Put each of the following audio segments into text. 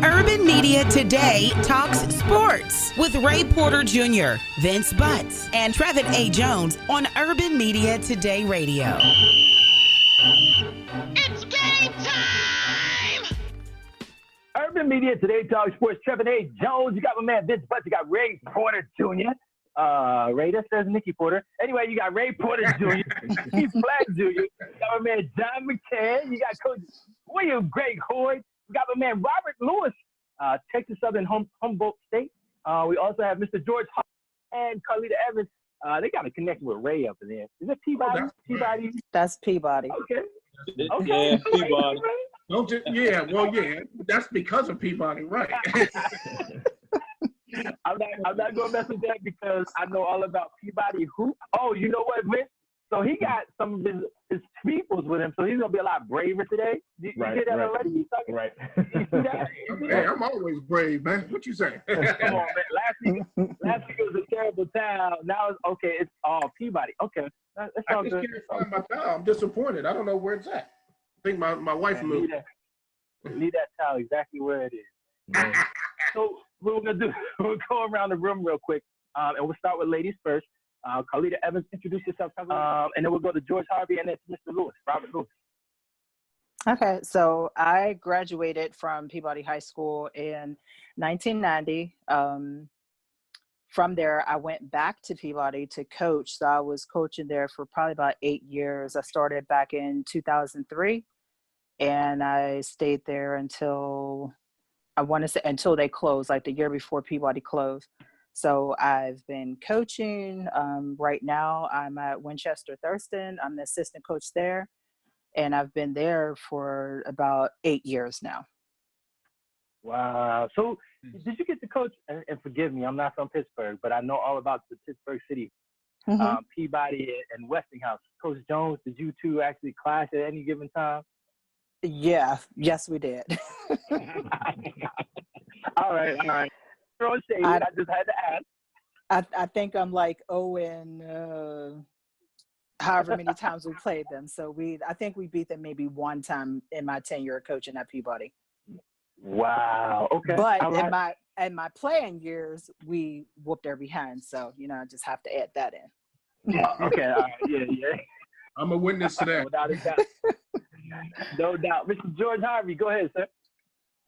Urban Media Today talks sports with Ray Porter Jr., Vince Butts, and Trevin A. Jones on Urban Media Today Radio. It's game time! Urban Media Today talk sports. Trevin A. Jones. You got my man Vince Butts. You got Ray Porter Jr. Ray, that says Nicky Porter. Anyway, you got Ray Porter Jr., Keith Platt Jr. You got my man John McCann. You got Coach William Greg Hoyd. You got my man Robert Lewis, Texas Southern Humboldt State. We also have Mr. George Harvey and Carlita Evans. They got a connection with Ray up in there. Is it Peabody? Peabody? That's Peabody. Okay. Yeah, Peabody. Don't you, yeah, well, yeah, that's because of Peabody, right? I'm not gonna mess with that because I know all about Peabody. Who? Oh, you know what, Vince? So he got some of his peoples with him, so he's gonna be a lot braver today. You hear that already? You talking? Right. You see that? Hey, I'm always brave, man. What you say? Come on, man. Last week it was a terrible town. Now it's okay. It's all Peabody. Okay, that's all I just good. can't find my towel. I'm disappointed. I don't know where it's at. I think my wife moved. Leave that towel exactly where it is. Yeah. So what we're gonna do, we'll go around the room real quick, and we'll start with ladies first. Carlita Evans, introduce yourself, and then we'll go to George Harvey and then to Mr. Lewis, Robert Lewis. Okay, so I graduated from Peabody High School in 1990. From there, I went back to Peabody to coach. So I was coaching there for probably about 8 years. I started back in 2003, and I stayed there until, I want to say, until they closed, like the year before Peabody closed. So I've been coaching. Right now, I'm at Winchester Thurston. I'm the assistant coach there, and I've been there for about 8 years now. Wow. So did you get to coach, and forgive me, I'm not from Pittsburgh, but I know all about the Pittsburgh City, Peabody and Westinghouse. Coach Jones, did you two actually clash at any given time? Yeah, yes, we did. All right. Throwing shade, I just had to ask. I think I'm like, however many times we played them. So I think we beat them maybe one time in my tenure of coaching at Peabody. Wow. Okay. But in my playing years, we whooped their behind. So, I just have to add that in. Okay. All right. Yeah. I'm a witness to that. Without a doubt. No doubt. Mr. George Harvey, go ahead, sir.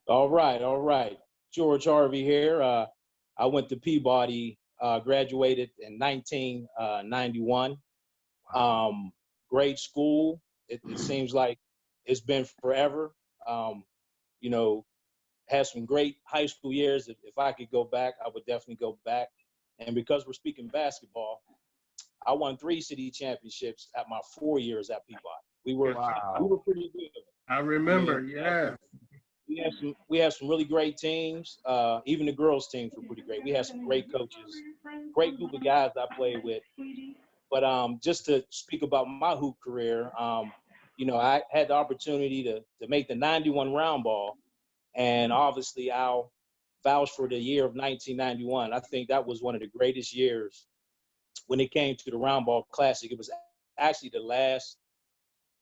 All right. George Harvey here. I went to Peabody, graduated in 1991. Great school. It seems like it's been forever. Had some great high school years. If I could go back, I would definitely go back. And because we're speaking basketball, I won 3 city championships at my 4 years at Peabody. We were pretty good. I remember, yeah. We had some really great teams. Even the girls' teams were pretty great. We had some great coaches, great group of guys I played with. But just to speak about my hoop career, I had the opportunity to make the 91 round ball. And obviously, I'll vouch for the year of 1991. I think that was one of the greatest years when it came to the Round Ball Classic. It was actually the last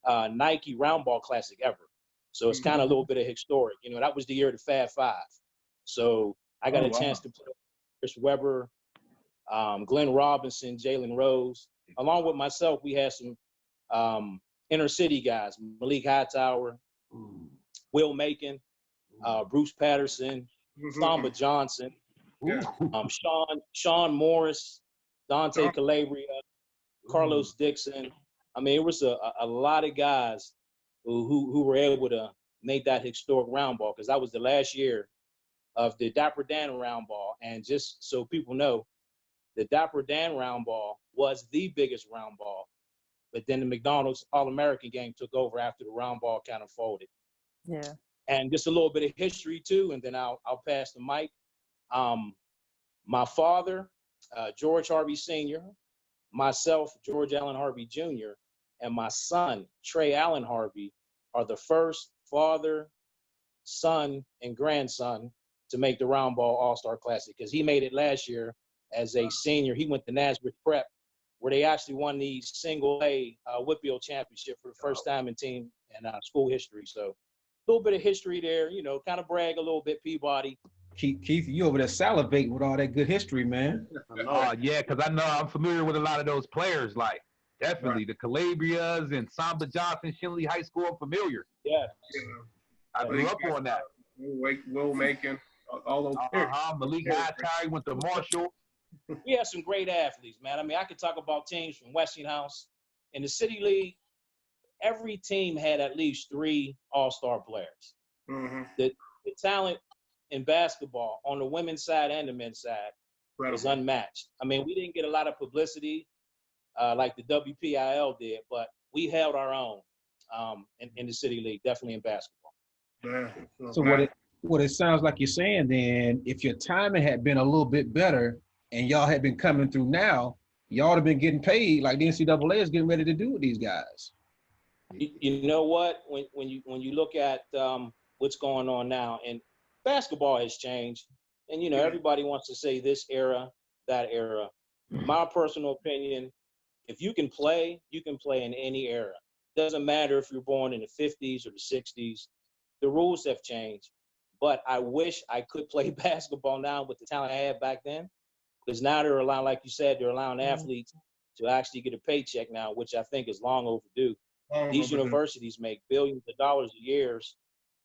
Nike Round Ball Classic ever. So it's kind of a little bit of historic. That was the year of the Fab Five. So I got a chance to play with Chris Webber, Glenn Robinson, Jalen Rose. Along with myself, we had some inner city guys, Malik Hightower, Will Macon, Bruce Patterson, Samba Johnson, Sean Morris, Dante Calabria, Carlos Dixon. I mean, it was a lot of guys who were able to make that historic round ball, because that was the last year of the Dapper Dan round ball. And just so people know, the Dapper Dan round ball was the biggest round ball, but then the McDonald's All-American game took over after the round ball kind of folded. Yeah. And just a little bit of history too, and then I'll pass the mic. My father, George Harvey Sr., myself, George Allen Harvey Jr., and my son, Trey Allen Harvey, are the first father, son, and grandson to make the Round Ball All-Star Classic, because he made it last year as a senior. He went to Nazareth Prep where they actually won the single A Whitfield championship for the first time in team and school history. So a little bit of history there, you know, kind of brag a little bit, Peabody. Keith, you over there salivating with all that good history, man. Yeah, because I know I'm familiar with a lot of those players. Like, definitely the Calabrias and Samba Johnson, Shinley High School. I'm familiar. Yeah. I grew up on that. Will Macon, all those players. Malik Hightower went to Marshall. We have some great athletes, man. I mean, I could talk about teams from Westinghouse. In the City League, every team had at least 3 all-star players. Mm-hmm. The talent in basketball on the women's side and the men's side was unmatched. I mean, we didn't get a lot of publicity like the WPIL did, but we held our own in the City League, definitely in basketball. Yeah. So what it sounds like you're saying then, if your timing had been a little bit better and y'all had been coming through now, y'all would have been getting paid like the NCAA is getting ready to do with these guys. You know what? When you look at what's going on now, and basketball has changed, and you know everybody wants to say this era, that era. My personal opinion, if you can play in any era. Doesn't matter if you're born in the 50s or the 60s. The rules have changed, but I wish I could play basketball now with the talent I had back then, because now they're allowing, like you said, they're allowing athletes to actually get a paycheck now, which I think is long overdue. These universities make billions of dollars a year,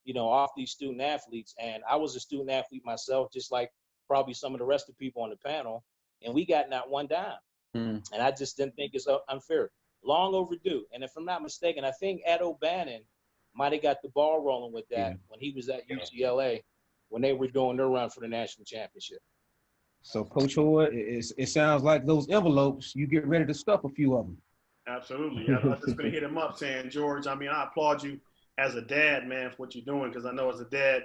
you know, off these student athletes. And I was a student athlete myself, just like probably some of the rest of the people on the panel, and we got not one dime. And I just didn't think it's unfair. Long overdue. And if I'm not mistaken, I think Ed O'Bannon might have got the ball rolling with that when he was at UCLA when they were doing their run for the national championship. So, Coach Hood, it sounds like those envelopes, you get ready to stuff a few of them. Absolutely. I was just going to hit him up saying, George, I mean, I applaud you as a dad, man, for what you're doing, because I know as a dad,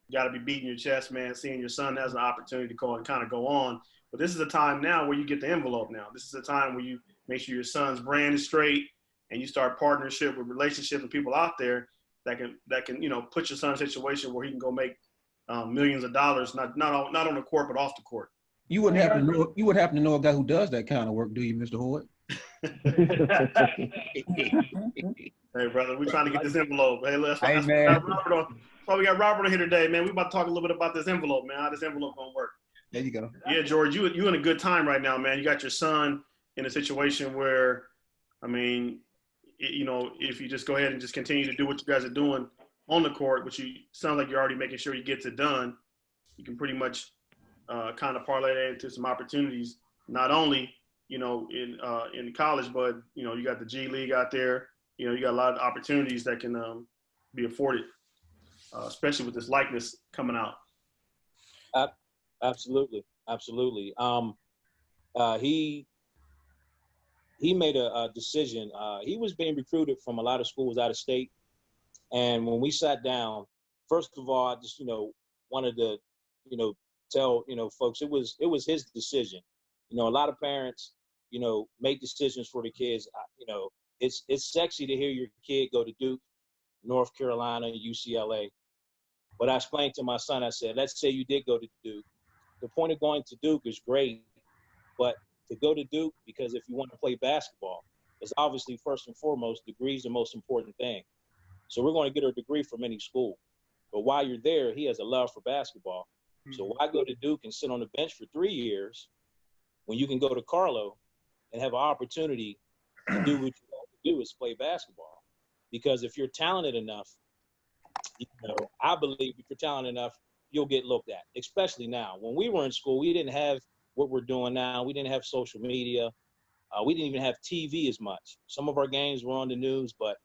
you got to be beating your chest, man, seeing your son has an opportunity to go and kind of go on. But this is a time now where you get the envelope now. This is a time where you make sure your son's brand is straight and you start partnership with relationships with people out there that can you know, put your son in a situation where he can go make millions of dollars, not on the court, but off the court. You wouldn't happen to know a guy who does that kind of work, do you, Mr. Hood? Hey, brother, we're trying to get this envelope. Hey, we got Robert on here today, man. We're about to talk a little bit about this envelope, man, how this envelope gonna work. There you go. Yeah, George, you in a good time right now, man. You got your son in a situation where, I mean, you know, if you just go ahead and just continue to do what you guys are doing on the court, which you sound like you're already making sure he gets it done, you can pretty much kind of parlay that into some opportunities, not only, you know, in college, but, you know, you got the G League out there. You know, you got a lot of opportunities that can be afforded, especially with this likeness coming out. Absolutely. He made a decision. He was being recruited from a lot of schools out of state. And when we sat down, first of all, I just, you know, wanted to, you know, tell, you know, folks, it was his decision. You know, a lot of parents, you know, make decisions for the kids. You know, it's sexy to hear your kid go to Duke, North Carolina, UCLA. But I explained to my son, I said, let's say you did go to Duke. The point of going to Duke is great, but to go to Duke, because if you want to play basketball, it's obviously first and foremost, degree is the most important thing. So we're going to get a degree from any school. But while you're there, he has a love for basketball. So why go to Duke and sit on the bench for 3 years when you can go to Carlo and have an opportunity to do what you want to do is play basketball? Because if you're talented enough, you know, I believe if you're talented enough, you'll get looked at, especially now. When we were in school, we didn't have what we're doing now. We didn't have social media. We didn't even have TV as much. Some of our games were on the news, but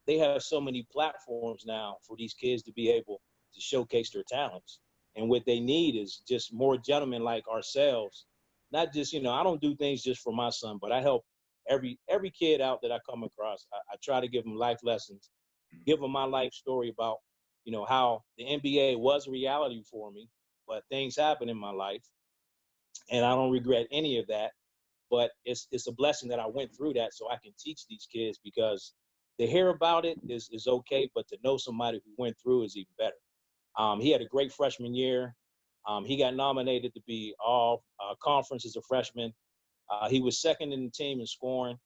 they have so many platforms now for these kids to be able to showcase their talents. And what they need is just more gentlemen like ourselves. Not just, you know, I don't do things just for my son, but I help every kid out that I come across. I try to give them life lessons, give them my life story about, you know, how the NBA was a reality for me, but things happen in my life. And I don't regret any of that. But it's a blessing that I went through that so I can teach these kids, because to hear about it is okay, but to know somebody who went through is even better. He had a great freshman year. He got nominated to be all conference as a freshman. He was second in the team in scoring,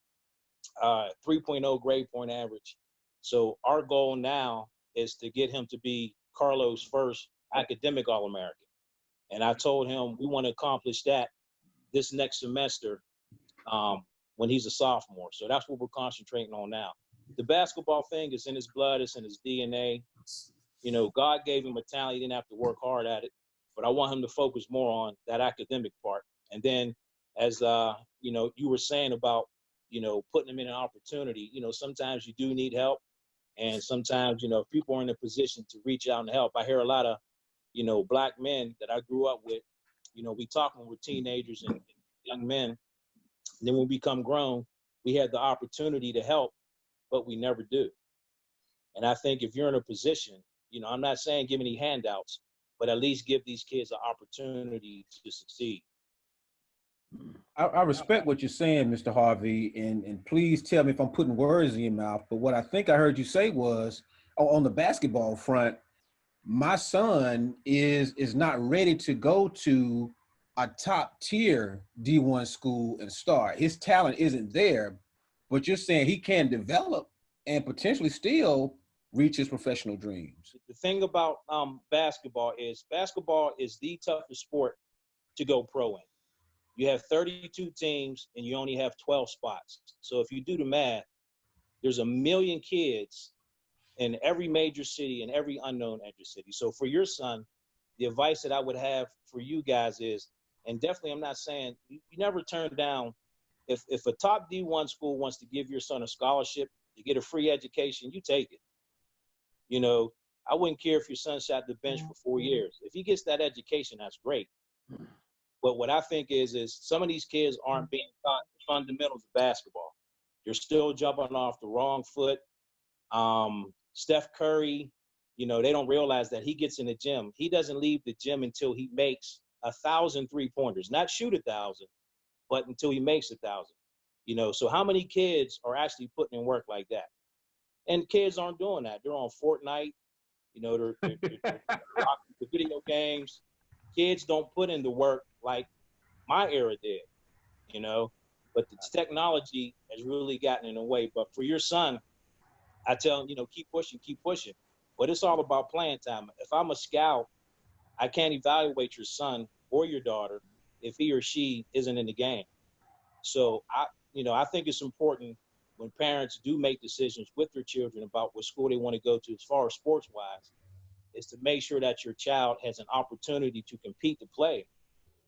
3.0 grade point average. So our goal now is to get him to be Carlos' first academic All-American. And I told him we want to accomplish that this next semester when he's a sophomore. So that's what we're concentrating on now. The basketball thing is in his blood, it's in his DNA. You know, God gave him a talent. He didn't have to work hard at it. But I want him to focus more on that academic part. And then as, you know, you were saying about, you know, putting him in an opportunity, you know, sometimes you do need help. And sometimes, you know, if people are in a position to reach out and help, I hear a lot of, you know, black men that I grew up with, you know, we talk when we're teenagers and young men. And then when we become grown, we had the opportunity to help, but we never do. And I think if you're in a position, you know, I'm not saying give any handouts, but at least give these kids an opportunity to succeed. I respect what you're saying, Mr. Harvey, and please tell me if I'm putting words in your mouth, but what I think I heard you say was, on the basketball front, my son is not ready to go to a top tier D1 school and start. His talent isn't there, but you're saying he can develop and potentially still reach his professional dreams. The thing about basketball is the toughest sport to go pro in. You have 32 teams and you only have 12 spots. So if you do the math, there's 1 million kids in every major city and every unknown major city. So for your son, the advice that I would have for you guys is, and definitely I'm not saying you never turn down, if a top D1 school wants to give your son a scholarship to get a free education, you take it. You know, I wouldn't care if your son sat the bench for 4 years. If he gets that education, that's great. But what I think is some of these kids aren't being taught the fundamentals of basketball. You're still jumping off the wrong foot. Steph Curry, you know, they don't realize that he gets in the gym. He doesn't leave the gym until he makes 1,000 3-pointers, not shoot 1,000, but until he makes 1,000. You know, so how many kids are actually putting in work like that? And kids aren't doing that. They're on Fortnite. You know, they're rocking the video games. Kids don't put in the work like my era did, you know. But the technology has really gotten in the way. But for your son, I tell him, you know, keep pushing. But it's all about playing time. If I'm a scout, I can't evaluate your son or your daughter if he or she isn't in the game. So I think it's important when parents do make decisions with their children about what school they want to go to as far as sports-wise, is to make sure that your child has an opportunity to compete to play.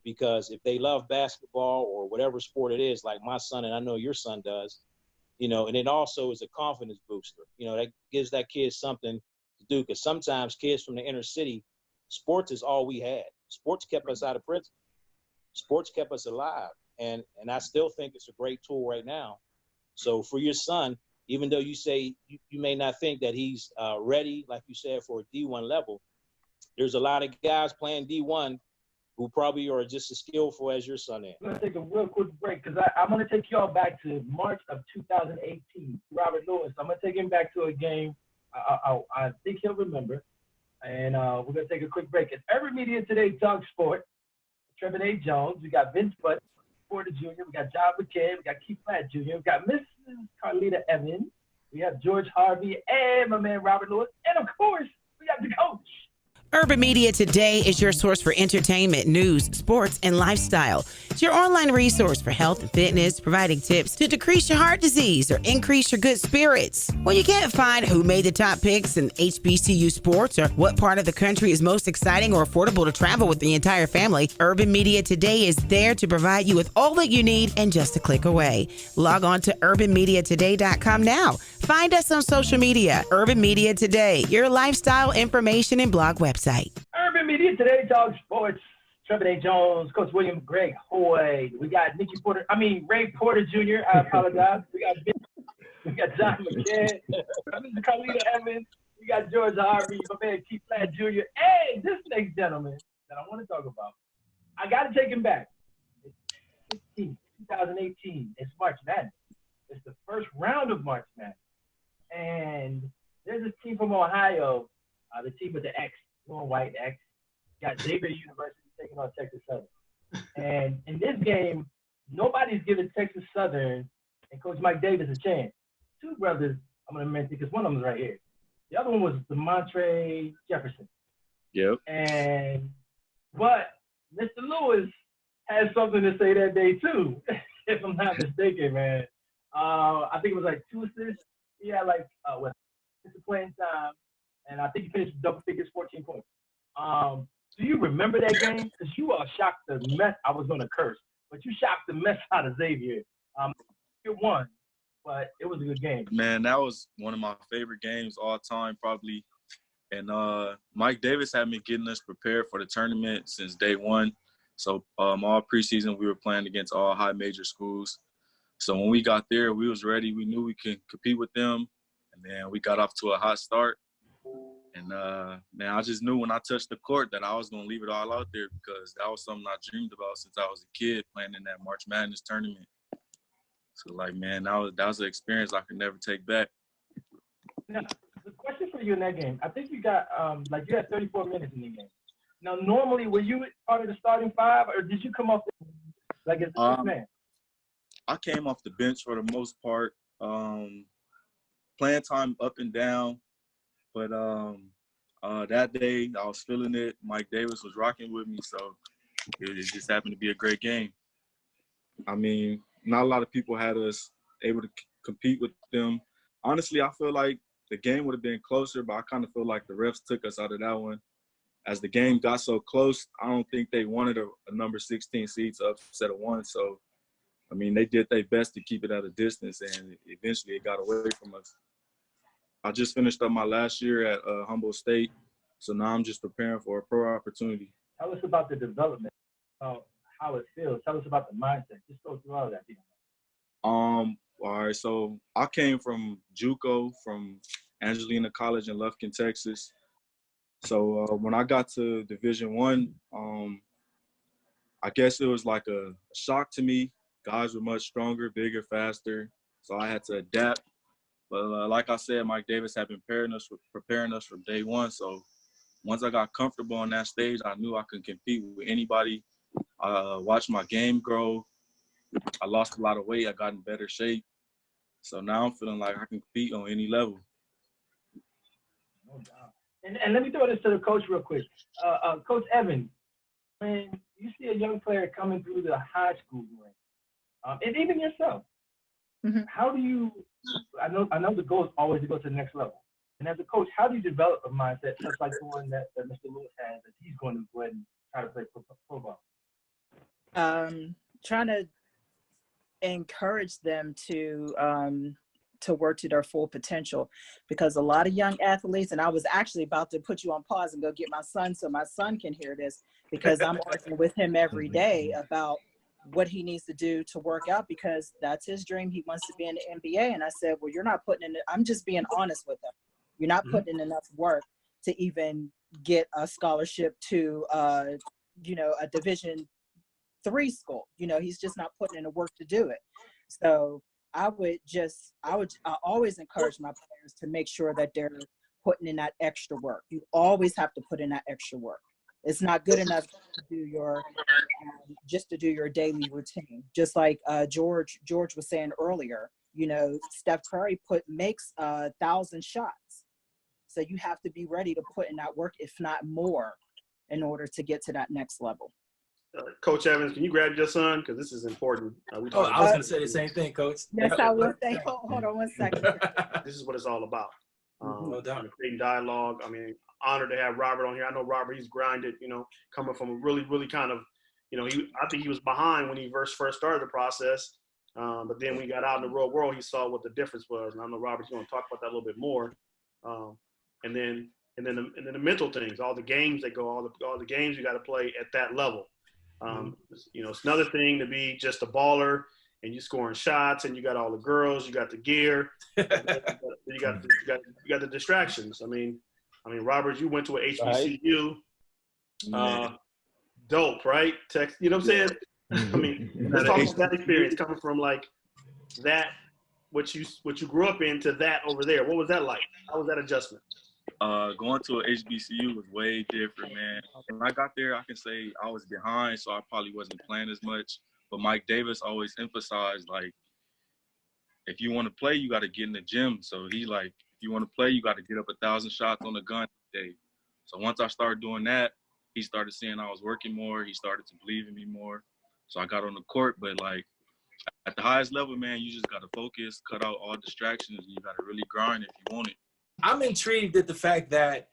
Because if they love basketball or whatever sport it is, like my son, and I know your son does, you know, and it also is a confidence booster. You know, that gives that kid something to do. Because sometimes kids from the inner city, sports is all we had. Sports kept us out of prison. Sports kept us alive. And I still think it's a great tool right now. So for your son, even though you say you may not think that he's ready, like you said, for a D1 level, there's a lot of guys playing D1 who probably are just as skillful as your son is. I'm going to take a real quick break because I'm going to take y'all back to March of 2018. Robert Lewis, I'm going to take him back to a game I think he'll remember. And we're going to take a quick break. It's Urban Media Today Talk Sport. Trevin A. Jones. We got Vince Butts, Porter Jr. We got John McCann. We got Keith Platt Jr. We got Mrs. Carlita Evans. We have George Harvey and my man Robert Lewis. And, of course, we got the coach. Urban Media Today is your source for entertainment, news, sports, and lifestyle. It's your online resource for health and fitness, providing tips to decrease your heart disease or increase your good spirits. When you can't find who made the top picks in HBCU sports or what part of the country is most exciting or affordable to travel with the entire family, Urban Media Today is there to provide you with all that you need and just a click away. Log on to urbanmediatoday.com now. Find us on social media. Urban Media Today, your lifestyle information and blog website. Urban Media Today Talk Sports. Trevin A. Jones, Coach William Greg Hoy. We got Ray Porter Jr. I apologize. We got John McCann. Mr. Carlita Evans. We got George Harvey, my man Keith Platt Jr. And this next gentleman that I want to talk about, I got to take him back. It's 2018. It's March Madness. It's the first round of March Madness. And there's this team from Ohio, the team with the X, blue white X, got Xavier University taking on Texas Southern. And in this game, nobody's giving Texas Southern and Coach Mike Davis a chance. Two brothers, I'm going to mention because one of them is right here. The other one was DeMontre Jefferson. Yep. But Mr. Lewis had something to say that day too, if I'm not mistaken, man. I think it was like 2 assists. He had like playing time, and I think he finished double figures, 14 points. Do you remember that game? Because you shocked the mess. I was going to curse, but you shocked the mess out of Xavier. You won, but it was a good game. Man, that was one of my favorite games all time, probably. And Mike Davis had me getting us prepared for the tournament since day one. So all preseason, we were playing against all high major schools. So when we got there, we was ready. We knew we could compete with them. And then we got off to a hot start. And, man, I just knew when I touched the court that I was going to leave it all out there because that was something I dreamed about since I was a kid playing in that March Madness tournament. So, like, man, that was an experience I could never take back. Now, the question for you in that game, I think you got, you had 34 minutes in the game. Now, normally, were you part of the starting five, or did you come off as a man? I came off the bench for the most part. Playing time up and down. But that day, I was feeling it. Mike Davis was rocking with me, so it just happened to be a great game. I mean, not a lot of people had us able to compete with them. Honestly, I feel like the game would have been closer, but I kind of feel like the refs took us out of that one. As the game got so close, I don't think they wanted a number 16 seed to upset a 1. So, I mean, they did their best to keep it at a distance, and eventually it got away from us. I just finished up my last year at Humboldt State, so now I'm just preparing for a pro opportunity. Tell us about the development, how it feels. Tell us about the mindset. Just go through all of that. All right, so I came from JUCO, from Angelina College in Lufkin, Texas. So when I got to Division I, I guess it was like a shock to me. Guys were much stronger, bigger, faster, so I had to adapt. But like I said, Mike Davis had been preparing us from day one. So once I got comfortable on that stage, I knew I could compete with anybody. Watched my game grow. I lost a lot of weight. I got in better shape. So now I'm feeling like I can compete on any level. No doubt. And let me throw this to the coach real quick. Coach Evans, when you see a young player coming through the high school rank, and even yourself, how do you – I know the goal is always to go to the next level. And as a coach, how do you develop a mindset just like the one that Mr. Lewis has, that he's going to go ahead and try to play football? Trying to encourage them to work to their full potential, because a lot of young athletes, and I was actually about to put you on pause and go get my son so my son can hear this, because I'm working with him every day about what he needs to do to work out, because that's his dream. He wants to be in the NBA. And I said, well, you're not putting in, I'm just being honest with him. You're not putting in enough work to even get a scholarship to, a Division III school. He's just not putting in the work to do it. So I always encourage my players to make sure that they're putting in that extra work. You always have to put in that extra work. It's not good enough to do your daily routine. Just like George was saying earlier, Steph Curry makes 1,000 shots. So you have to be ready to put in that work, if not more, in order to get to that next level. Coach Evans, can you grab your son? Because this is important. I was going to say the same thing, Coach. Yes, I will say, hold on one second. This is what it's all about. No doubt. Creating dialogue. I mean, honored to have Robert on here. I know Robert, he's grinded, coming from a really, really kind of, I think he was behind when he first started the process. But then when he got out in the real world, he saw what the difference was. And I know, Robert, you want to talk about that a little bit more. And then the mental things, all the games that go, all the games you got to play at that level. It's another thing to be just a baller and you scoring shots and you got all the girls, you got the gear, you got the distractions. I mean, Robert, you went to an HBCU, dope, right? You know what I'm saying? I mean, let's talk about that experience coming from like that, what you grew up in, to that over there. What was that like? How was that adjustment? Going to an HBCU was way different, man. When I got there, I can say I was behind, so I probably wasn't playing as much. But Mike Davis always emphasized, like, if you want to play, you got to get in the gym. So he like, if you want to play, you got to get up 1,000 shots on the gun today. So once I started doing that, he started seeing I was working more. He started to believe in me more. So I got on the court. But, like, at the highest level, man, you just got to focus, cut out all distractions, and you got to really grind if you want it. I'm intrigued at the fact that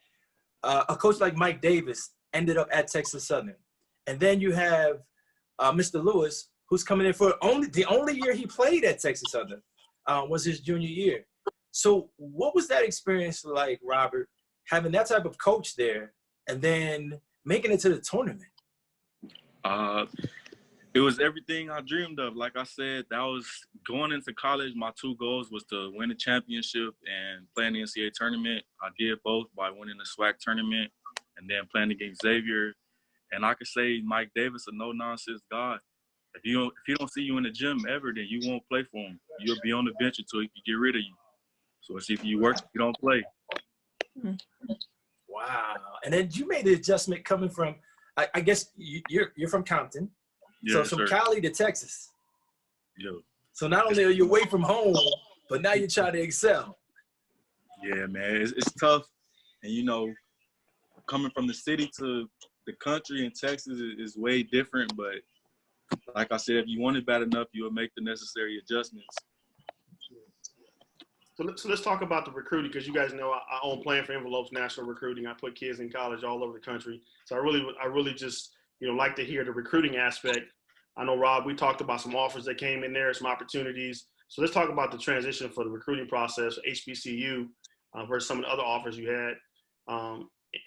a coach like Mike Davis ended up at Texas Southern. And then you have Mr. Lewis, who's coming in for the only year he played at Texas Southern was his junior year. So what was that experience like, Robert, having that type of coach there and then making it to the tournament? It was everything I dreamed of. Like I said, that was going into college. My two goals was to win a championship and play in the NCAA tournament. I did both by winning the SWAC tournament and then playing against Xavier. And I could say Mike Davis, a no-nonsense guy. If he don't see you in the gym ever, then you won't play for him. You'll be on the bench until he can get rid of you. So it's if you work, if you don't play. Wow. And then you made the adjustment coming from, I guess you're from Compton. Yeah, so from Cali to Texas. Yeah. So not only are you away from home, but now you're trying to excel. Yeah, man, it's tough. And, you know, coming from the city to the country in Texas is way different. But like I said, if you want it bad enough, you'll make the necessary adjustments. So let's talk about the recruiting, because you guys know I own Playing for Envelopes National Recruiting. I put kids in college all over the country. So I really just, you know, like to hear the recruiting aspect. I know, Rob, we talked about some offers that came in there, some opportunities. So let's talk about the transition for the recruiting process, HBCU, versus some of the other offers you had.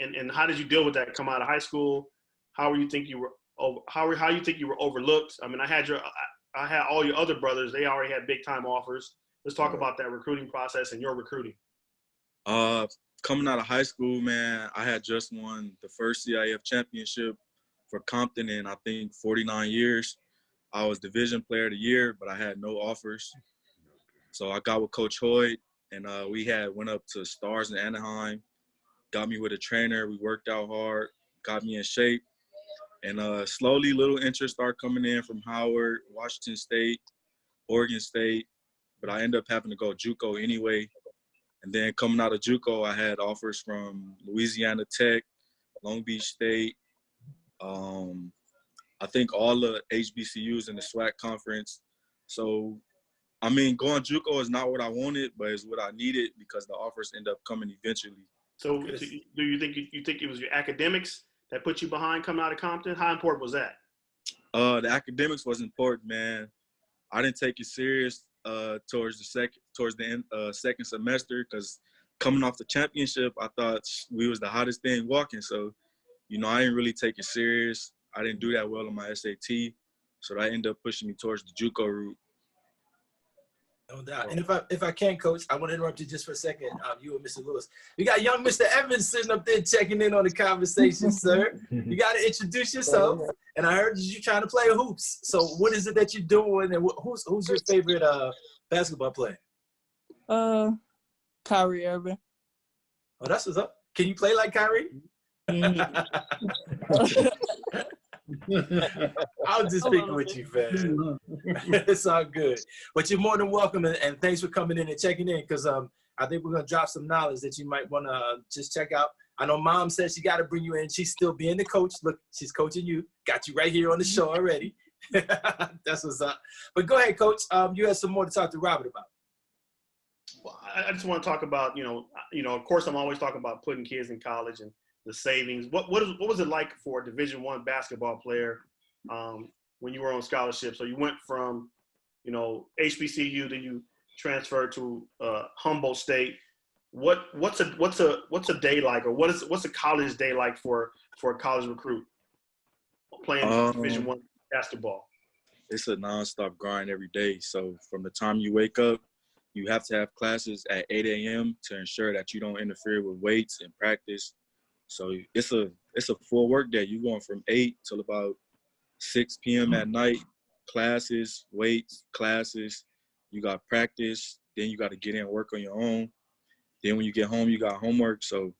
And how did you deal with that come out of high school? How you think you were overlooked? I mean, I had all your other brothers. They already had big time offers. Let's talk about that recruiting process and your recruiting. Coming out of high school, man, I had just won the first CIF championship for Compton in, I think, 49 years. I was Division Player of the Year, but I had no offers. So I got with Coach Hoyt, and we went up to Stars in Anaheim, got me with a trainer. We worked out hard, got me in shape. And slowly little interest started coming in from Howard, Washington State, Oregon State. But I ended up having to go JUCO anyway. And then coming out of JUCO, I had offers from Louisiana Tech, Long Beach State, I think all the HBCUs in the SWAC conference. So, I mean, going JUCO is not what I wanted, but it's what I needed because the offers end up coming eventually. So do you think it was your academics that put you behind coming out of Compton? How important was that? The academics was important, man. I didn't take it serious towards the end, second semester, because coming off the championship, I thought we was the hottest thing walking. So, you know, I didn't really take it serious. I didn't do that well on my SAT, so that ended up pushing me towards the JUCO route. No doubt. And if I can, Coach, I want to interrupt you just for a second. You and Mr. Lewis. We got young Mr. Evans sitting up there checking in on the conversation, sir. You got to introduce yourself. And I heard you trying to play hoops. So what is it that you're doing, and who's your favorite basketball player? Kyrie Irving. Oh, that's what's up. Can you play like Kyrie? I was just speaking with you, fam. It's all good. But you're more than welcome, and thanks for coming in and checking in, because I think we're going to drop some knowledge that you might want to just check out. I know Mom said she got to bring you in. She's still being the coach. Look, she's coaching you. Got you right here on the show already. That's what's up. But go ahead, Coach. You have some more to talk to Robert about. Well, I just want to talk about, you know, of course, I'm always talking about putting kids in college and the savings. What was it like for a Division I basketball player when you were on scholarship? So you went from, you know, HBCU, then you transferred to Humboldt State. What's a day like, or what's a college day like for a college recruit playing Division I basketball? It's a nonstop grind every day. So from the time you wake up, you have to have classes at 8 a.m. to ensure that you don't interfere with weights and practice. So it's a full work day. You're going from 8 till about 6 p.m. at night. Classes, weights, classes. You got practice. Then you got to get in and work on your own. Then when you get home, you got homework. So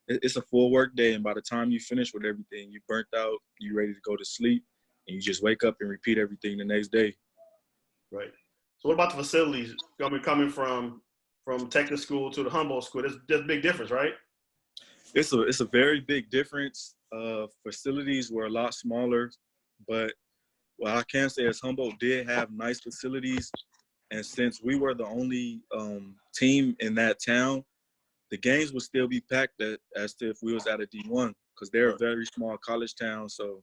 it's a full work day. And by the time you finish with everything, you burnt out, you ready to go to sleep. and you just wake up and repeat everything the next day. Right. So what about the facilities? Coming from Texas school to the Humboldt school, there's a big difference, right? It's a very big difference. Facilities were a lot smaller, but what I can say is Humboldt did have nice facilities, and since we were the only team in that town, the games would still be packed as if we was at a D1 because they're a very small college town, so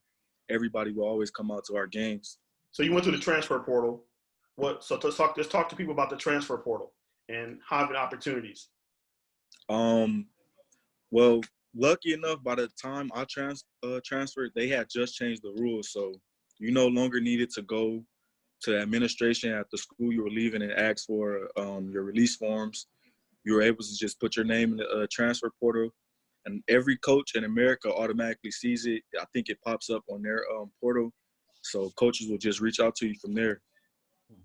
everybody will always come out to our games. So you went to the transfer portal. Let's talk to people about the transfer portal and having opportunities. Well, lucky enough, by the time I transferred, they had just changed the rules, so you no longer needed to go to the administration at the school you were leaving and ask for your release forms. You were able to just put your name in the transfer portal, and every coach in America automatically sees it. I think it pops up on their portal, so coaches will just reach out to you from there.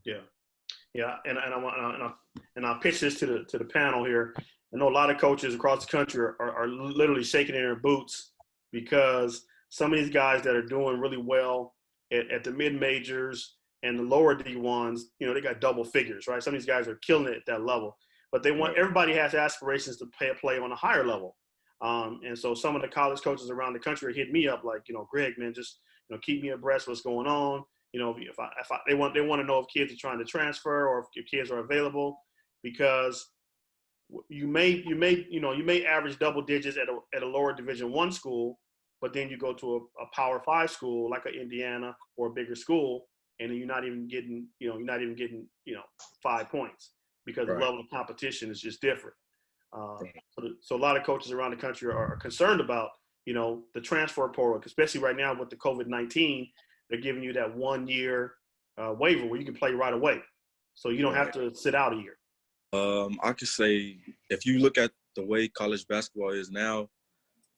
Yeah, and I'll pitch this to the panel here. I know a lot of coaches across the country are literally shaking in their boots because some of these guys that are doing really well at the mid majors and the lower D1s, they got double figures, right? Some of these guys are killing it at that level, but everybody has aspirations to play on a higher level. And so some of the college coaches around the country hit me up like, Greg, man, just keep me abreast of what's going on. They want to know if kids are trying to transfer or if kids are available, because you may average double digits at a lower Division I school, but then you go to a Power 5 school like a Indiana or a bigger school, and then you're not even getting 5 points because the level of competition is just different. So a lot of coaches around the country are concerned about the transfer portal, especially right now with the COVID-19. They're giving you that 1 year waiver where you can play right away, so you don't have to sit out a year. I could say if you look at the way college basketball is now,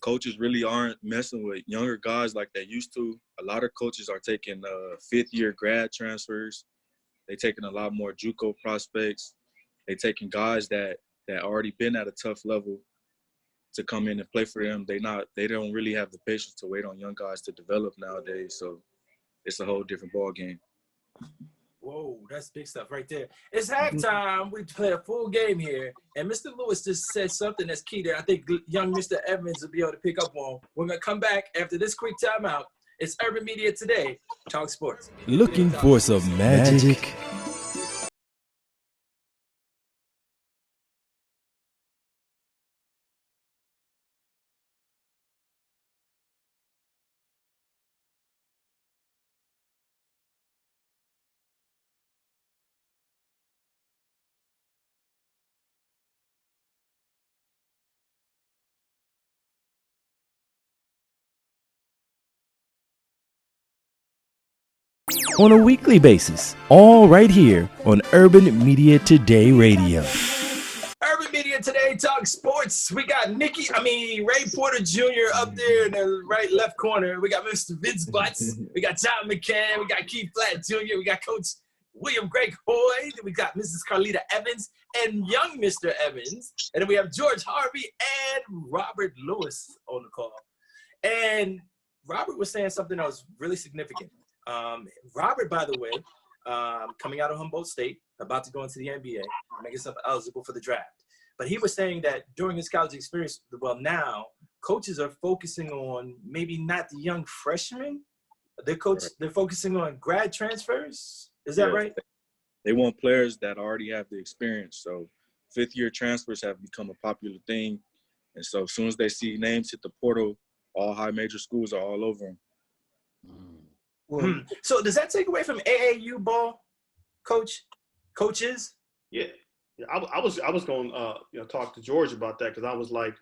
coaches really aren't messing with younger guys like they used to. A lot of coaches are taking fifth-year grad transfers. They're taking a lot more JUCO prospects. They're taking guys that already been at a tough level to come in and play for them. They don't really have the patience to wait on young guys to develop nowadays. So it's a whole different ball game. Whoa, that's big stuff right there. It's halftime. We play a full game here, and Mr. Lewis just said something that's key there. I think young Mr. Evans will be able to pick up on. We're going to come back after this quick timeout. It's Urban Media Today, Talk Sports. Looking for some magic? On a weekly basis, all right here on Urban Media Today Radio. Urban Media Today, Talk Sports. We got Ray Porter Jr. up there in the left corner. We got Mr. Vince Butts. We got John McCann. We got Keith Platt Jr. We got Coach William Greg Hoyd. We got Mrs. Carlita Evans and young Mr. Evans. And then we have George Harvey and Robert Lewis on the call. And Robert was saying something that was really significant. Robert, by the way, coming out of Humboldt State, about to go into the NBA, make himself eligible for the draft. But he was saying that during his college experience, now coaches are focusing on maybe not the young freshmen. They're focusing on grad transfers. Is that right? They want players that already have the experience. So fifth-year transfers have become a popular thing. And so as soon as they see names hit the portal, all high major schools are all over them. So does that take away from AAU ball, coaches? Yeah, I was going to talk to George about that, because I was like,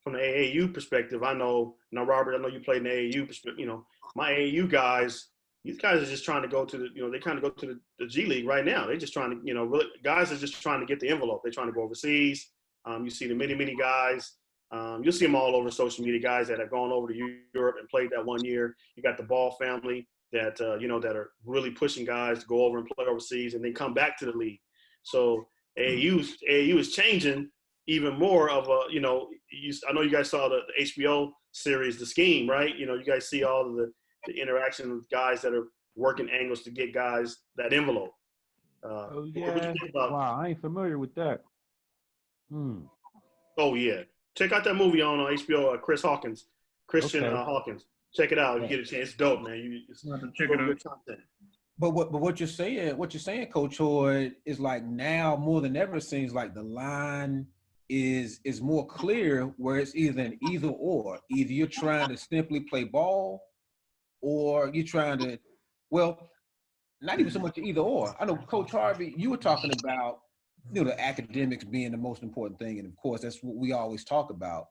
from the AAU perspective, I know Robert, I know you played in the AAU perspective. My AAU guys, these guys are just trying to go to they kind of go to the G League right now. They're just trying to, really, guys are just trying to get the envelope. They're trying to go overseas. You see the many guys. You'll see them all over social media, guys that have gone over to Europe and played that 1 year. You got the Ball family that, that are really pushing guys to go over and play overseas and then come back to the league. So AAU is changing even more of a, I know you guys saw the HBO series, The Scheme, right? You guys see all of the the interaction with guys that are working angles to get guys that envelope. Oh What yeah. you think about? Wow, I ain't familiar with that. Oh yeah, check out that movie on HBO. Christian Okay. Hawkins. Check it out if you get a chance. It's dope, man. It's check it out. content. But what you're saying, Coach Hood, is like now more than ever seems like the line is more clear, where it's either an either or. Either you're trying to simply play ball, or you're trying to, well, not even so much either or. I know, Coach Harvey, you were talking about, the academics being the most important thing, and of course that's what we always talk about.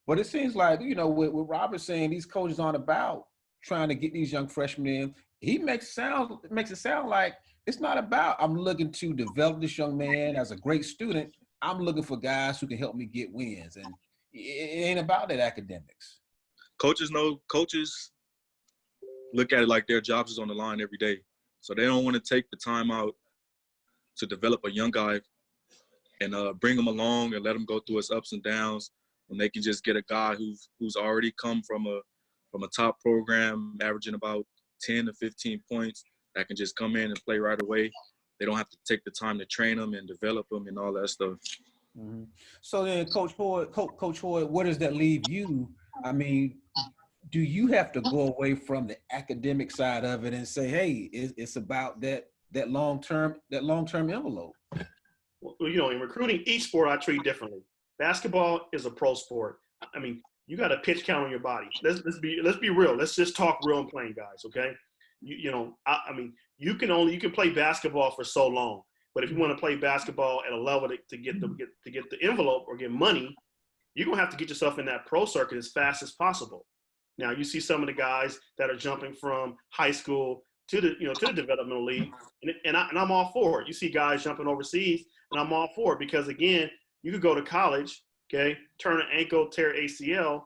But it seems like, with Robert saying these coaches aren't about trying to get these young freshmen in, he makes it sound like it's not about, I'm looking to develop this young man as a great student. I'm looking for guys who can help me get wins, and it ain't about that academics. Coaches look at it like their jobs is on the line every day, so they don't want to take the time out to develop a young guy and bring him along and let him go through his ups and downs, when they can just get a guy who's already come from a top program, averaging about 10 to 15 points, that can just come in and play right away. They don't have to take the time to train them and develop them and all that stuff. Mm-hmm. So then, Coach Hoyd, where does that leave you? I mean, do you have to go away from the academic side of it and say, hey, it's about that long-term envelope? Well, in recruiting, each sport I treat differently. Basketball is a pro sport. I mean, you got a pitch count on your body. Let's be real. Let's just talk real and plain, guys. Okay. I mean, you can play basketball for so long, but if you want to play basketball at a level to get the envelope or get money, you're gonna have to get yourself in that pro circuit as fast as possible. Now, you see some of the guys that are jumping from high school to the developmental league, and I'm all for it. You see guys jumping overseas, and I'm all for it, because again, you could go to college, okay, turn an ankle, tear ACL,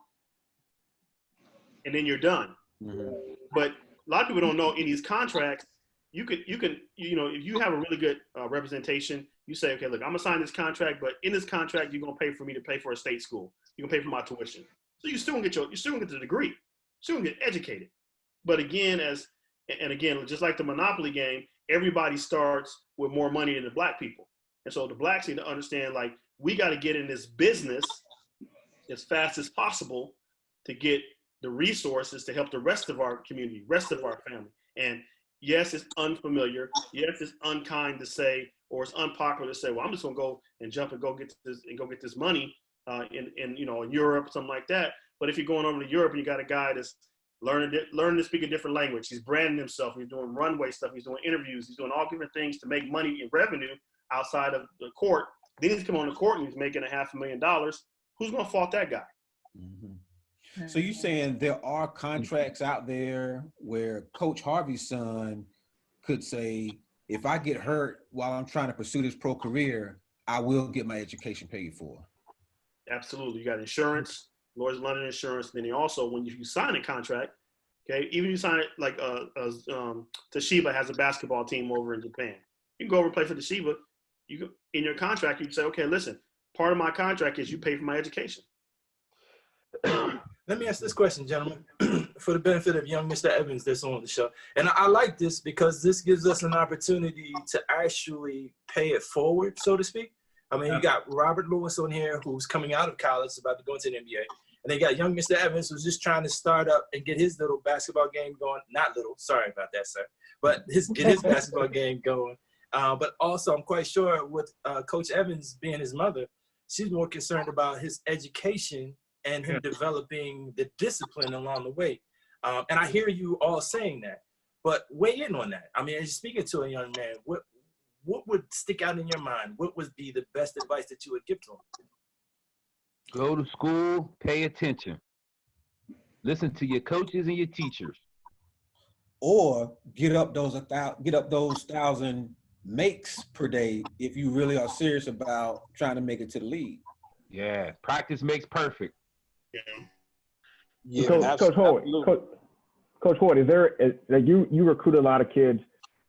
and then you're done. Mm-hmm. But a lot of people don't know, in these contracts, you can if you have a really good representation, you say, okay, look, I'm gonna sign this contract, but in this contract, you're gonna pay for me to pay for a state school. You're gonna pay for my tuition. So you still gonna get the degree. You still gonna get educated. But again, just like the Monopoly game, everybody starts with more money than the black people. And so the blacks need to understand, like, we got to get in this business as fast as possible to get the resources to help the rest of our community, rest of our family. And yes, it's unfamiliar. Yes, it's unkind to say, or it's unpopular to say, well, I'm just gonna go and jump and go get this money in Europe, something like that. But if you're going over to Europe and you got a guy that's learning to speak a different language, he's branding himself, he's doing runway stuff, he's doing interviews, he's doing all different things to make money and revenue outside of the court. Then he's come on the court and he's making $500,000. Who's gonna fault that guy? Mm-hmm. So you're saying there are contracts out there where Coach Harvey's son could say, if I get hurt while I'm trying to pursue this pro career, I will get my education paid for? Absolutely. You got insurance, Lloyd's London insurance. Then you also, when you sign a contract, okay, even if you sign it like Toshiba has a basketball team over in Japan. You can go over and play for Toshiba. In your contract, you can say, okay, listen, part of my contract is you pay for my education. Let me ask this question, gentlemen, for the benefit of young Mr. Evans that's on the show. And I like this because this gives us an opportunity to actually pay it forward, so to speak. I mean, you got Robert Lewis on here who's coming out of college, about to go into the NBA. And they got young Mr. Evans who's just trying to start up and get his little basketball game going. Not little, sorry about that, sir. But get his basketball game going. But also, I'm quite sure with Coach Evans being his mother, she's more concerned about his education and him developing the discipline along the way. And I hear you all saying that, but weigh in on that. I mean, as you're speaking to a young man, what would stick out in your mind? What would be the best advice that you would give to him? Go to school, pay attention. Listen to your coaches and your teachers. Or get up those 1,000 makes per day if you really are serious about trying to make it to the league. Yeah, practice makes perfect. Yeah, Coach Hoyd, is there you recruit a lot of kids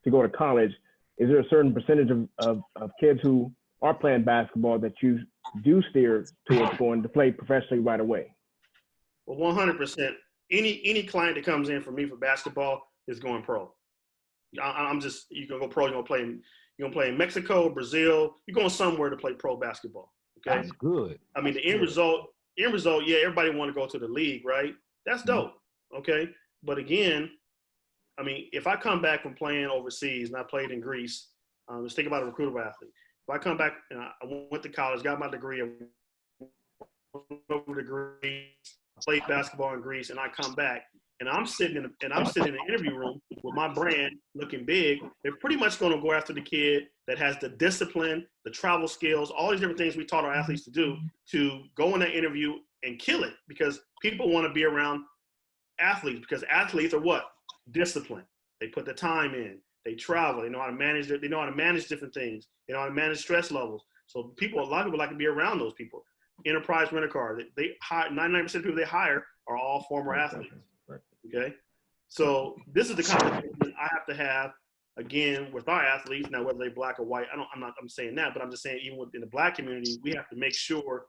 to go to college? Is there a certain percentage of kids who are playing basketball that you do steer towards going to play professionally right away? Well, 100%. any client that comes in for me for basketball is going pro. I'm just, you can go pro. You're gonna play in Mexico, Brazil. You're going somewhere to play pro basketball. Okay, that's good. I mean, the end result, yeah, everybody want to go to the league, right? That's dope. Okay, but again, I mean, if I come back from playing overseas and I played in Greece, let's think about a recruitable athlete. If I come back and I went to college, got my degree, over to Greece, played basketball in Greece, and I come back and I'm sitting in the interview room with my brand looking big, they're pretty much going to go after the kid that has the discipline, the travel skills, all these different things we taught our athletes to do, to go in that interview and kill it, because people want to be around athletes, because athletes are what? Discipline. They put the time in. They travel. They know how to manage it. They know how to manage different things. They know how to manage stress levels. So a lot of people like to be around those people. Enterprise Rent-A-Car, they hire 99% of people they hire are all former athletes. Okay, so this is the conversation I have to have again with our athletes now, whether they're black or white. I'm saying that, but I'm just saying even within the black community, we have to make sure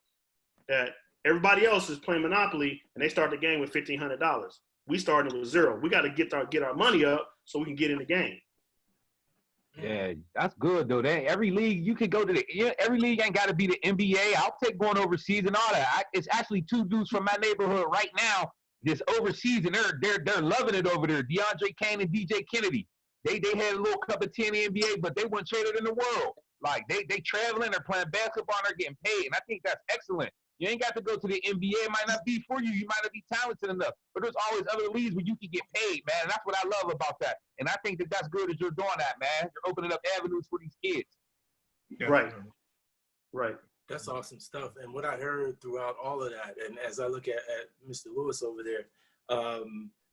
that everybody else is playing Monopoly and they start the game with $1,500. We starting with zero. We got to get our money up so we can get in the game. Yeah, that's good though. Every league you can go to every league ain't got to be the NBA. I'll take going overseas and all that. It's actually two dudes from my neighborhood right now that's overseas, and they're loving it over there. DeAndre Kane and DJ Kennedy. They had a little cup of tea in the NBA, but they weren't traded in the world. Like they traveling, they're playing basketball, and they're getting paid, and I think that's excellent. You ain't got to go to the NBA. It might not be for you. You might not be talented enough. But there's always other leagues where you can get paid, man. And that's what I love about that. And I think that's good that you're doing that, man. You're opening up avenues for these kids. Yeah. Right. That's awesome stuff. And what I heard throughout all of that, and as I look at Mr. Lewis over there,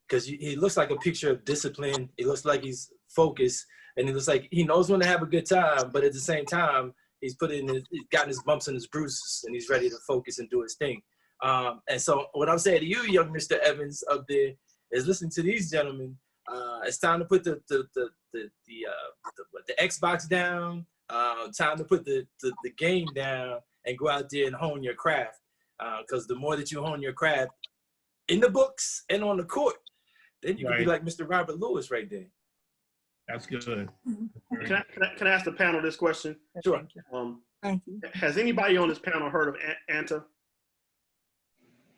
because he looks like a picture of discipline. He looks like he's focused. And it looks like he knows when to have a good time. But at the same time, he's gotten his bumps and his bruises, and he's ready to focus and do his thing. And so what I'm saying to you, young Mr. Evans up there, is listen to these gentlemen. It's time to put the Xbox down. Time to put the game down and go out there and hone your craft. Because the more that you hone your craft in the books and on the court, then you can be like Mr. Robert Lewis right there. That's good. Can I ask the panel this question? Sure. Thank you. Has anybody on this panel heard of Anta?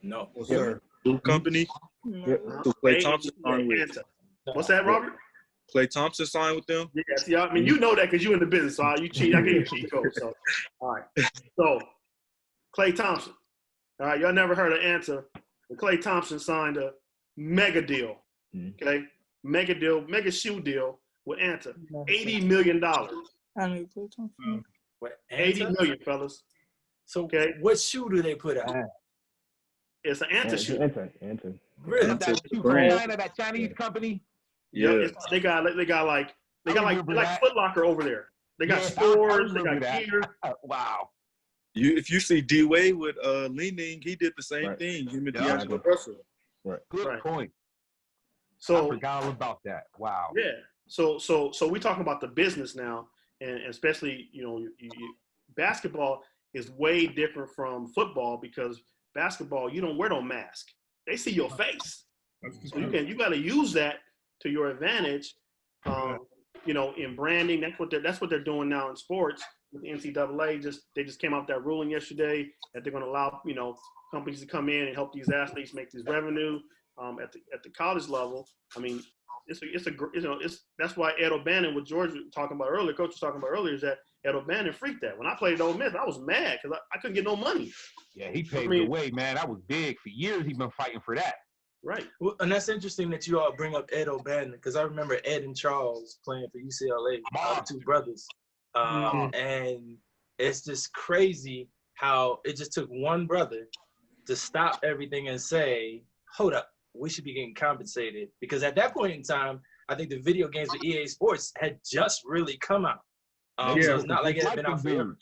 No. Yes, sir. Duke Company. So Klay Thompson signed with Anta. What's that, Robert? Klay Thompson signed with them. Yes, yeah. I mean, you know that because you're in the business. So you cheat. I gave you a cheat code. So, all right. So, Klay Thompson. All right. Y'all never heard of Anta. Klay Thompson signed a mega deal. Okay. Mega deal, mega shoe deal with Anta. $80 million. I need Klay Thompson. $80 million, fellas. So, okay. What shoe do they put out? It's an Anta shoe. Anta. Really? That shoe from China, that Chinese company. Yeah. They got like Foot Locker over there. They got stores. They got gear. Wow. If you see D-Wade with Leaning, he did the same thing. Him and D'Angelo Russell. Right. Good point. So I forgot all about that. Wow. Yeah. So we talking about the business now, and especially basketball is way different from football, because basketball you don't wear no mask. They see your face, so you got to use that to your advantage. In branding, that's what they're doing now in sports. With the NCAA, they just came out with that ruling yesterday that they're going to allow companies to come in and help these athletes make this revenue at the college level. I mean, that's why Ed O'Bannon, what George was talking about earlier, Coach was talking about earlier, is that Ed O'Bannon freaked that. When I played at Ole Miss, I was mad because I couldn't get no money. Yeah, he paved the way, man. That was big. For years, he's been fighting for that. Right. Well, and that's interesting that you all bring up Ed O'Bannon, because I remember Ed and Charles playing for UCLA, two brothers. And it's just crazy how it just took one brother to stop everything and say, hold up, we should be getting compensated. Because at that point in time, I think the video games with EA Sports had just really come out. So it's not like it had been out forever.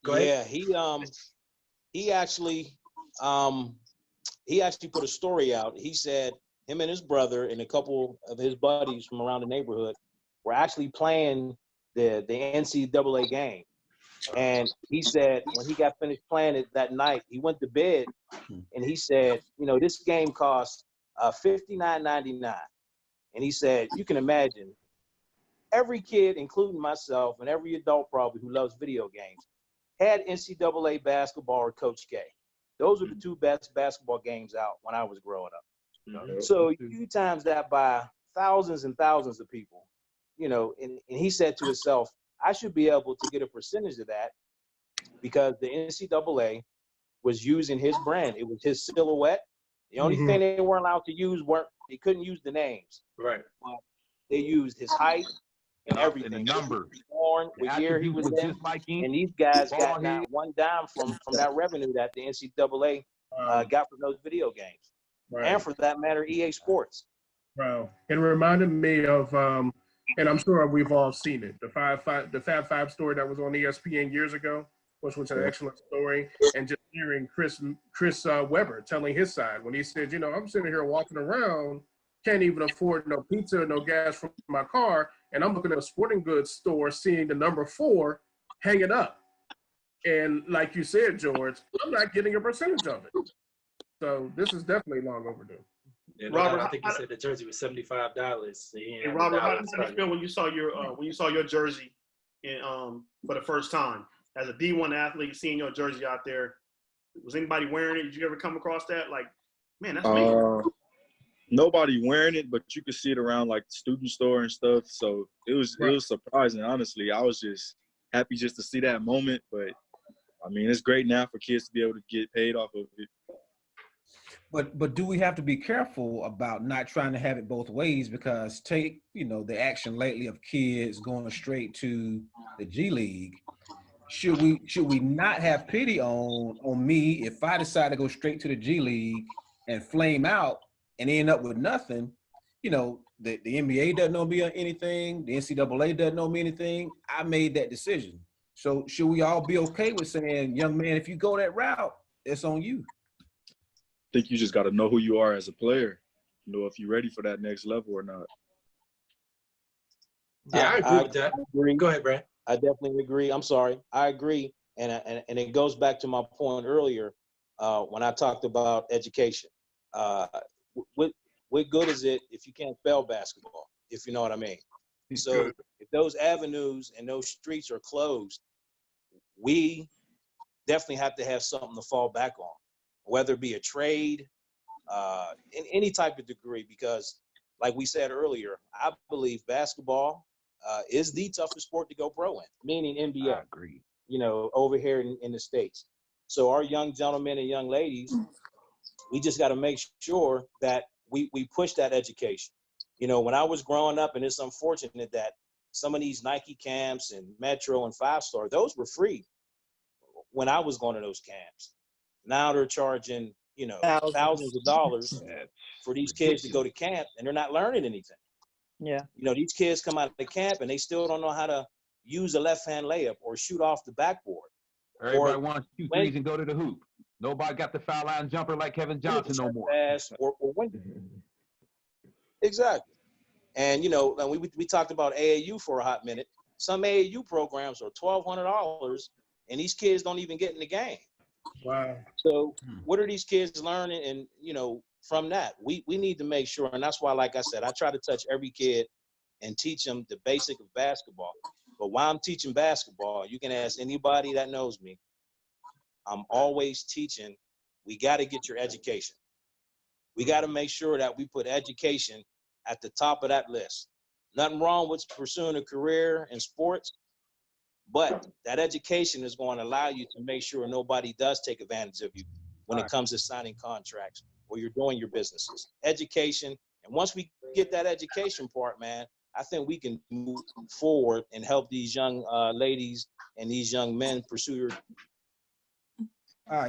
Go ahead. Yeah, he actually put a story out. He said him and his brother and a couple of his buddies from around the neighborhood were actually playing the NCAA game. And he said when he got finished playing it that night, he went to bed and he said, this game cost $59.99. And he said, you can imagine every kid, including myself and every adult probably who loves video games, had NCAA basketball or Coach K. Those were the two best basketball games out when I was growing up. Mhm. So you times that by thousands and thousands of people, and he said to himself, I should be able to get a percentage of that because the NCAA was using his brand. It was his silhouette. The only thing they weren't allowed to use they couldn't use the names. Right. They used his height and everything. And the number. Born, what year he was in. Just like him. And these guys got Ball not head. one dime from that revenue that the NCAA got from those video games. Right. And for that matter, EA Sports. Wow. It reminded me of, and I'm sure we've all seen it, the Fab Five story that was on ESPN years ago, which was an excellent story. And just hearing Chris Webber telling his side when he said, I'm sitting here walking around, can't even afford no pizza, no gas for my car, and I'm looking at a sporting goods store seeing the number 4 hanging up. And like you said, George, I'm not getting a percentage of it. So this is definitely long overdue. Yeah, Robert, I think you said the jersey was $75. And Robert, how did you feel when you saw your jersey for the first time as a D1 athlete, seeing your jersey out there? Was anybody wearing it? Did you ever come across that? Like, man, that's amazing. Nobody wearing it, but you could see it around like the student store and stuff. So it was surprising, honestly. I was just happy just to see that moment. But I mean, it's great now for kids to be able to get paid off of it. But do we have to be careful about not trying to have it both ways? Because take, the action lately of kids going straight to the G League. Should we not have pity on me if I decide to go straight to the G League and flame out and end up with nothing? The NBA doesn't know me anything. The NCAA doesn't know me anything. I made that decision. So should we all be okay with saying, young man, if you go that route, it's on you? I think you just got to know who you are as a player, know if you're ready for that next level or not. Yeah, I agree with that. Go ahead, Brad. I definitely agree. I'm sorry. I agree. And it goes back to my point earlier when I talked about education. What good is it if you can't spell basketball, if you know what I mean? So if those avenues and those streets are closed, we definitely have to have something to fall back on, whether it be a trade, in any type of degree, because like we said earlier, I believe basketball is the toughest sport to go pro in, meaning NBA. I agree. Over here in the States. So our young gentlemen and young ladies, we just got to make sure that we push that education. When I was growing up, and it's unfortunate that some of these Nike camps and Metro and 5-Star, those were free when I was going to those camps. Now they're charging, thousands of dollars for these kids to go to camp, and they're not learning anything. Yeah. These kids come out of the camp and they still don't know how to use a left-hand layup or shoot off the backboard. Everybody wants to shoot threes and go to the hoop. Nobody got the foul line jumper like Kevin Johnson no more. Or exactly. And, we talked about AAU for a hot minute. Some AAU programs are $1,200, and these kids don't even get in the game. Wow. So what are these kids learning? And, from that, we need to make sure. And that's why, like I said, I try to touch every kid and teach them the basic of basketball. But while I'm teaching basketball, you can ask anybody that knows me, I'm always teaching, we got to get your education. We got to make sure that we put education at the top of that list. Nothing wrong with pursuing a career in sports, but that education is going to allow you to make sure nobody does take advantage of you when it comes to signing contracts or you're doing your businesses. Education. And once we get that education part, man, I think we can move forward and help these young ladies and these young men pursue your.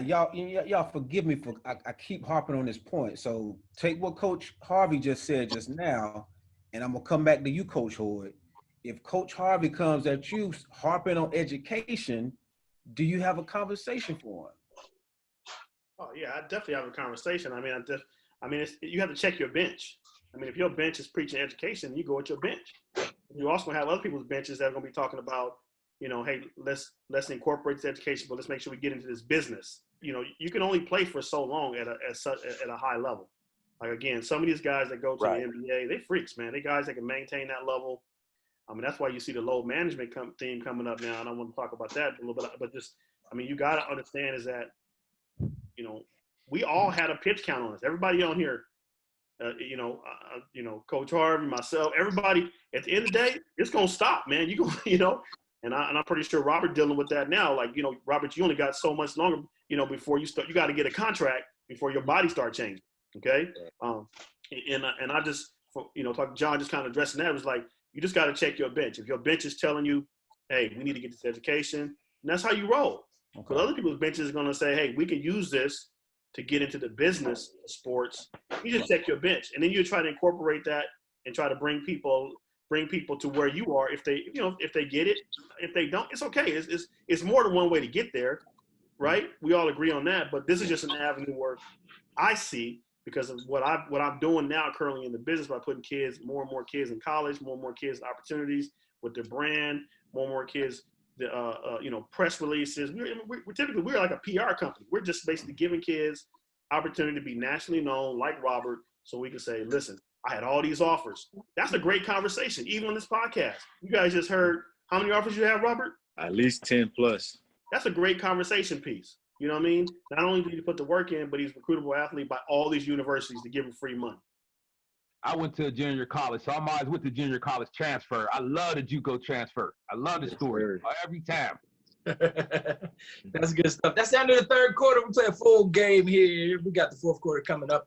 Y'all forgive me for I keep harping on this point. So take what Coach Harvey just said just now, and I'm gonna come back to you, Coach Hood. If Coach Harvey comes at you harping on education, do you have a conversation for him? Oh yeah, I definitely have a conversation. You have to check your bench. If your bench is preaching education, you go with your bench. You also have other people's benches that are going to be talking about, hey, let's incorporate this education, but let's make sure we get into this business. You can only play for so long at a high level. Like, again, some of these guys that go to Right. the NBA, they freaks, man. They guys that can maintain that level. I mean, that's why you see the load management theme coming up now, and I want to talk about that a little bit. But just, I mean, you got to understand is that, you know, we all had a pitch count on us. Everybody on here, Coach Harvey, myself, everybody. At the end of the day, it's gonna stop, man. You go, and I'm pretty sure Robert dealing with that now. Like, Robert, you only got so much longer, before you start. You got to get a contract before your body start changing. Okay, and I just, talk John just kind of addressing that, was like, you just got to check your bench. If your bench is telling you, hey, we need to get this education, and that's how you roll. Because other people's benches are gonna say, hey, we can use this to get into the business of sports. You just check your bench, and then you try to incorporate that and try to bring people to where you are. If they, if they get it, if they don't, it's okay. It's more than one way to get there, right? We all agree on that. But this is just an avenue where I see, because of what I'm doing now currently in the business, by putting more and more kids in college, more and more kids opportunities with their brand, more and more kids, press releases. We're like a PR company. We're just basically giving kids opportunity to be nationally known, like Robert, so we can say, listen, I had all these offers. That's a great conversation, even on this podcast. You guys just heard how many offers you have, Robert? At least 10 plus. That's a great conversation piece. You know what I mean? Not only did he put the work in, but he's a recruitable athlete by all these universities to give him free money. I went to a junior college, so I'm always with the junior college transfer. I love the JUCO transfer. I love the story every time. That's good stuff. That's the end of the third quarter. We play a full game here. We got the fourth quarter coming up.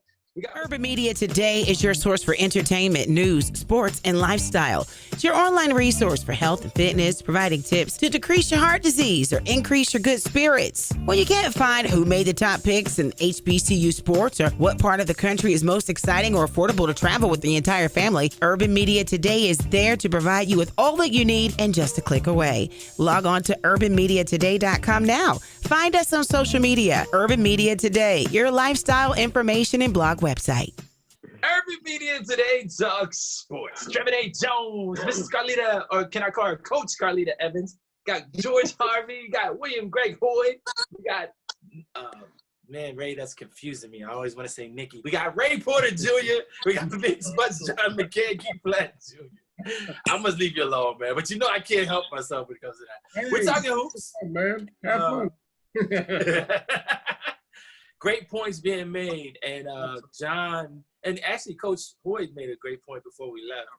Urban Media Today is your source for entertainment, news, sports, and lifestyle. It's your online resource for health and fitness, providing tips to decrease your heart disease or increase your good spirits. When you can't find who made the top picks in HBCU sports or what part of the country is most exciting or affordable to travel with the entire family, Urban Media Today is there to provide you with all that you need and just a click away. Log on to urbanmediatoday.com now. Find us on social media. Urban Media Today, your lifestyle information and blog website. Urban Media Today talks sports. Trevin A. Jones, Mrs. Carlita, or can I call her Coach Carlita Evans? Got George Harvey. Got William Greg Hoy. We got, man, Ray, that's confusing me. I always want to say Nikki. We got Ray Porter Jr. We got the big Butts, John McCann, Platt Jr. I must leave you alone, man. But I can't help myself when it comes to that. Hey, we're talking hoops. Man, have fun. Great points being made, and John, and actually Coach Hoyd made a great point before we left.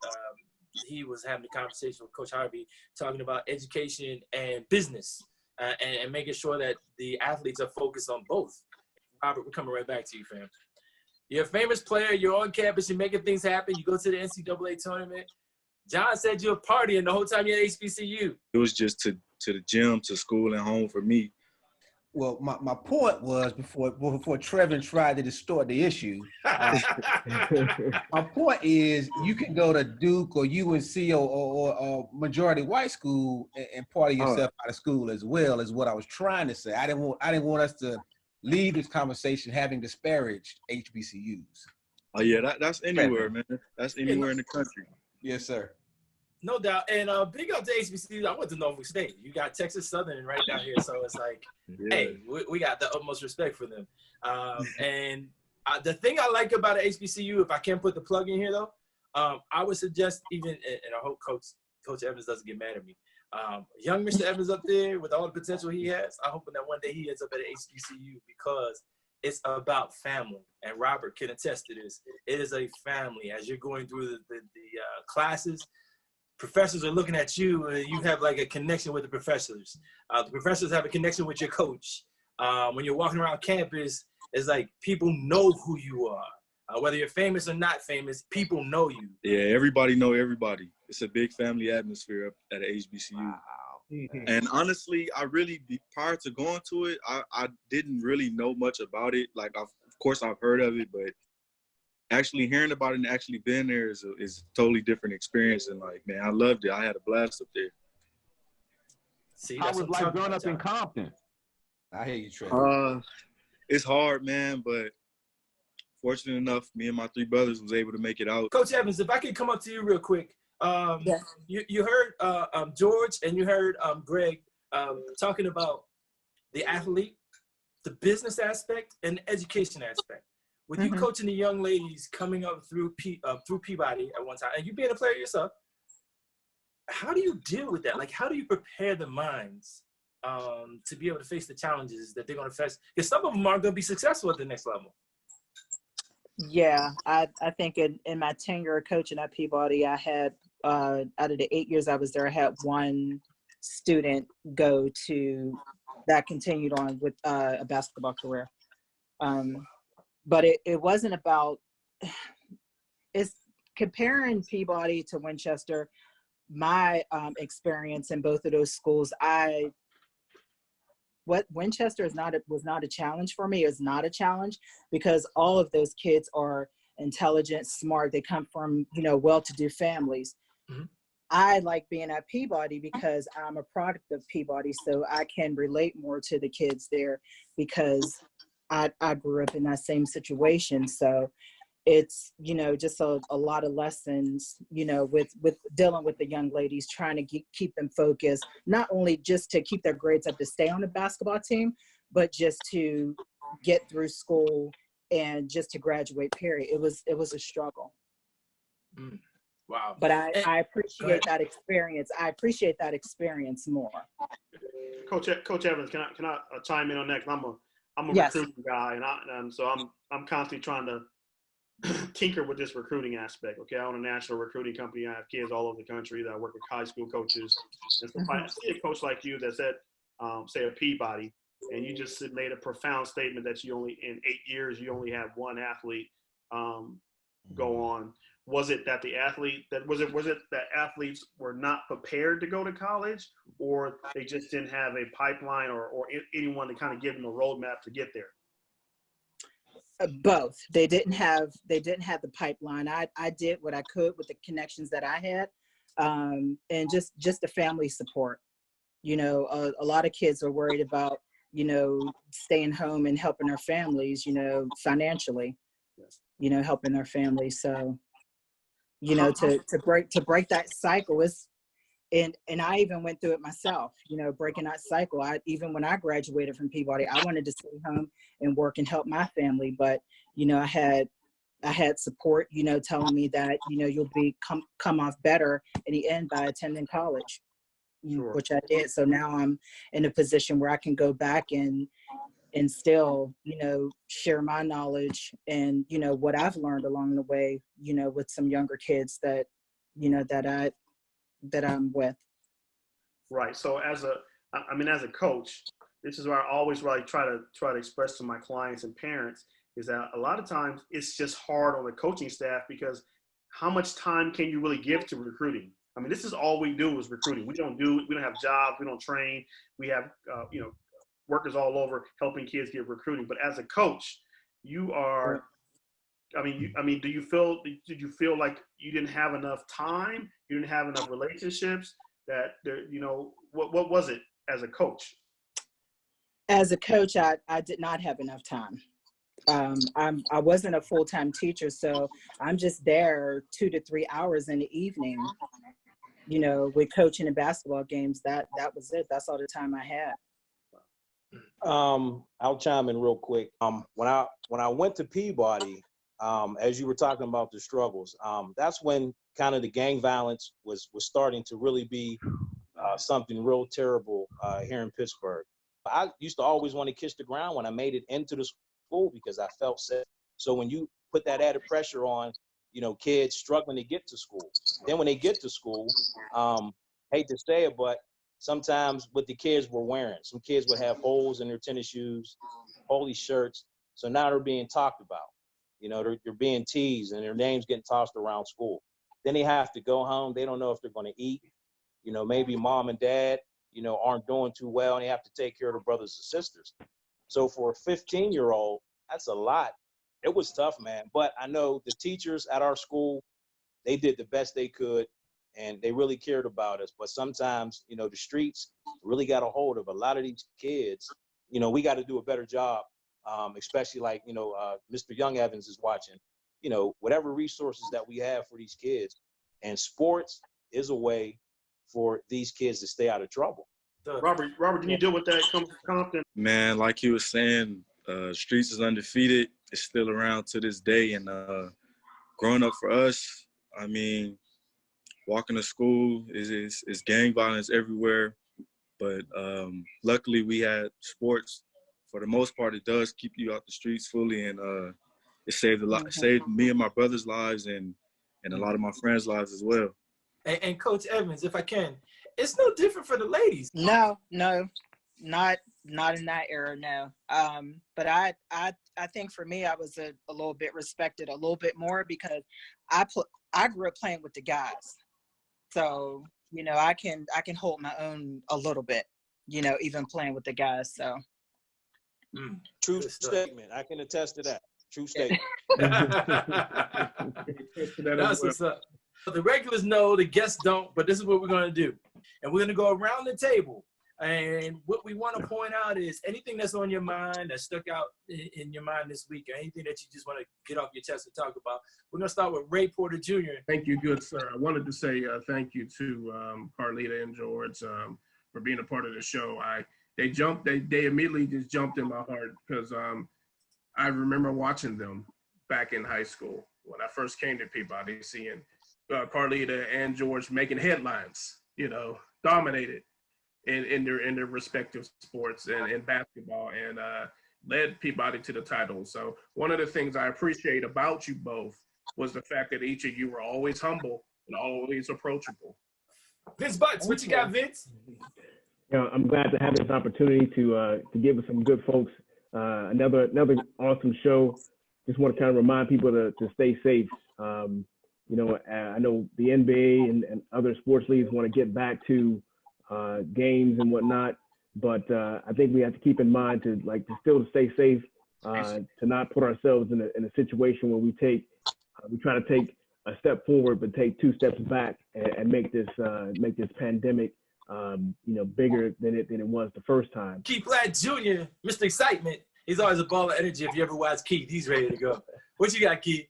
He was having a conversation with Coach Harvey talking about education and business, and making sure that the athletes are focused on both. Robert, we're coming right back to you, fam. You're a famous player. You're on campus. You're making things happen. You go to the NCAA tournament. John said you were partying the whole time you're at HBCU. It was just to the gym, to school, and home for me. Well, my point was before Trevin tried to distort the issue. My point is you can go to Duke or UNC or majority white school and party yourself out of school as well, is what I was trying to say. I didn't want us to leave this conversation having disparaged HBCUs. Oh yeah, that's anywhere, man. That's anywhere in the country. Yes, sir. No doubt. And big up to HBCU. I went to Norfolk State. You got Texas Southern right down here. So it's like, hey, we got the utmost respect for them. And the thing I like about an HBCU, if I can put the plug in here, though, I would suggest even, and I hope Coach Evans doesn't get mad at me, young Mr. Evans up there with all the potential he has, I'm hoping that one day he ends up at an HBCU because it's about family. And Robert can attest to this. It is a family. As you're going through the classes, professors are looking at you and you have like a connection with the professors. The professors have a connection with your coach. When you're walking around campus, it's like people know who you are. Whether you're famous or not famous, people know you. Yeah, everybody know everybody. It's a big family atmosphere up at HBCU. Wow. And honestly, prior to going to it, I didn't really know much about it. Like, of course, I've heard of it, but actually hearing about it and actually being there is a totally different experience. And like, man, I loved it. I had a blast up there. See, I was like growing up in Compton. I hear you, Trevin. It's hard, man, but fortunate enough, me and my three brothers was able to make it out. Coach Evans, if I could come up to you real quick. You heard George and you heard Greg talking about the athlete, the business aspect, and the education aspect. with you coaching the young ladies coming up through Peabody at one time, and you being a player yourself, how do you deal with that? Like, how do you prepare the minds to be able to face the challenges that they're going to face? Because some of them aren't going to be successful at the next level. Yeah, I think in my tenure of coaching at Peabody, I had, out of the 8 years I was there, I had one student go to, that continued on with a basketball career. But it wasn't about, it's comparing Peabody to Winchester. My experience in both of those schools, Winchester was not a challenge for me. It's not a challenge because all of those kids are intelligent, smart. They come from, well-to-do families. I like being at Peabody because I'm a product of Peabody, so I can relate more to the kids there because I grew up in that same situation. So it's, just a lot of lessons, with dealing with the young ladies, trying to keep them focused, not only just to keep their grades up to stay on the basketball team, but just to get through school and just to graduate, period. It was a struggle. Wow. But I appreciate that experience. I appreciate that experience more. Coach Evans, can I chime in on that? 'Cause I'm a Yes. recruiting guy, and so I'm constantly trying to tinker with this recruiting aspect. Okay, I own a national recruiting company. I have kids all over the country that I work with high school coaches. And so if I see a coach like you that's at, say, a Peabody, and you just made a profound statement that you only, in 8 years, you only had one athlete go on. Was it that that athletes were not prepared to go to college, or they just didn't have a pipeline or anyone to kind of give them a roadmap to get there? Both. They didn't have the pipeline. I did what I could with the connections that I had, and just the family support. A lot of kids are worried about staying home and helping their families, financially, helping their families. So to break that cycle is, and I even went through it myself, breaking that cycle. Even when I graduated from Peabody, I wanted to stay home and work and help my family, but I had support, telling me that you'll come off better in the end by attending college, which I did. So now I'm in a position where I can go back and still, share my knowledge and, what I've learned along the way, with some younger kids that, that I'm with. Right. So as a coach, this is where I always try to express to my clients and parents is that a lot of times it's just hard on the coaching staff because how much time can you really give to recruiting? I mean, this is all we do is recruiting. We don't have jobs. We don't train. We have, workers all over helping kids get recruiting. But as a coach, you are, did you feel like you didn't have enough time? You didn't have enough relationships that there, what was it as a coach? As a coach, I did not have enough time. I wasn't a full-time teacher, so I'm just there 2 to 3 hours in the evening, with coaching and basketball games. That was it. That's all the time I had. I'll chime in real quick. When I went to Peabody, as you were talking about the struggles, that's when kind of the gang violence was starting to really be something real terrible here in Pittsburgh. I used to always want to kiss the ground when I made it into the school because I felt safe. So when you put that added pressure on, kids struggling to get to school, then when they get to school, hate to say it, but sometimes what the kids were wearing, some kids would have holes in their tennis shoes, holy shirts. So now they're being talked about. They're being teased and their names getting tossed around school. Then they have to go home. They don't know if they're going to eat. Maybe mom and dad, aren't doing too well and they have to take care of their brothers and sisters. So for a 15-year-old, that's a lot. It was tough, man. But I know the teachers at our school, they did the best they could and they really cared about us. But sometimes, the streets really got a hold of a lot of these kids. We got to do a better job, especially like, Mr. Young Evans is watching, whatever resources that we have for these kids. And sports is a way for these kids to stay out of trouble. Robert, can you deal with that, Compton? Man, like you were saying, Streets is undefeated, is still around to this day. And growing up for us, I mean, walking to school is gang violence everywhere. But luckily we had sports. For the most part, it does keep you out the streets fully, and it saved a lot, saved me and my brother's lives and a lot of my friends' lives as well. And Coach Evans, if I can, it's no different for the ladies. No, not in that era, no. But I think for me, I was a little bit respected a little bit more because I grew up playing with the guys, so you know I can hold my own a little bit, you know, even playing with the guys. So true statement. I can attest to that. True statement. That's what's up. The regulars know, the guests don't, but this is what we're going to do. And we're going to go around the table. And what we want to point out is anything that's on your mind that stuck out in your mind this week, or anything that you just want to get off your chest and talk about. We're going to start with Ray Porter Jr. Thank you, good sir. I wanted to say thank you to Carlita and George for being a part of the show. They immediately just jumped in my heart because I remember watching them back in high school when I first came to Peabody, seeing Carlita and George making headlines, you know, dominated in their respective sports and basketball, and led Peabody to the title. So one of the things I appreciate about you both was the fact that each of you were always humble and always approachable. Vince Butts, what you got, Vince? You know, I'm glad to have this opportunity to give some good folks another awesome show. Just want to kind of remind people to stay safe. You know, I know the NBA and other sports leagues want to get back to games and whatnot, but I think we have to keep in mind to still stay safe, to not put ourselves in a situation where we try to take a step forward but take two steps back and make this pandemic bigger than it was the first time. Platt Jr., Mr. Excitement. He's always a ball of energy. If you ever watch Keith, he's ready to go. What you got, Keith?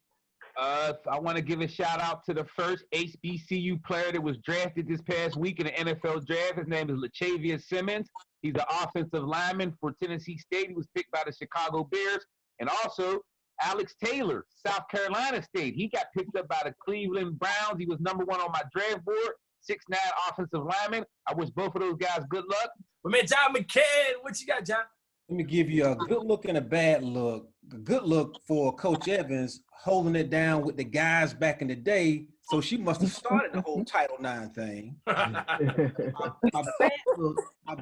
I want to give a shout out to the first HBCU player that was drafted this past week in the NFL draft. His name is LaChavia Simmons. He's the offensive lineman for Tennessee State. He was picked by the Chicago Bears. And also Alex Taylor, South Carolina State. He got picked up by the Cleveland Browns. He was #1 on my draft board, 6'9" offensive lineman. I wish both of those guys good luck. But man, John McCann, what you got, John? Let me give you a good look and a bad look. A good look for Coach Evans holding it down with the guys back in the day. So she must have started the whole Title IX thing. My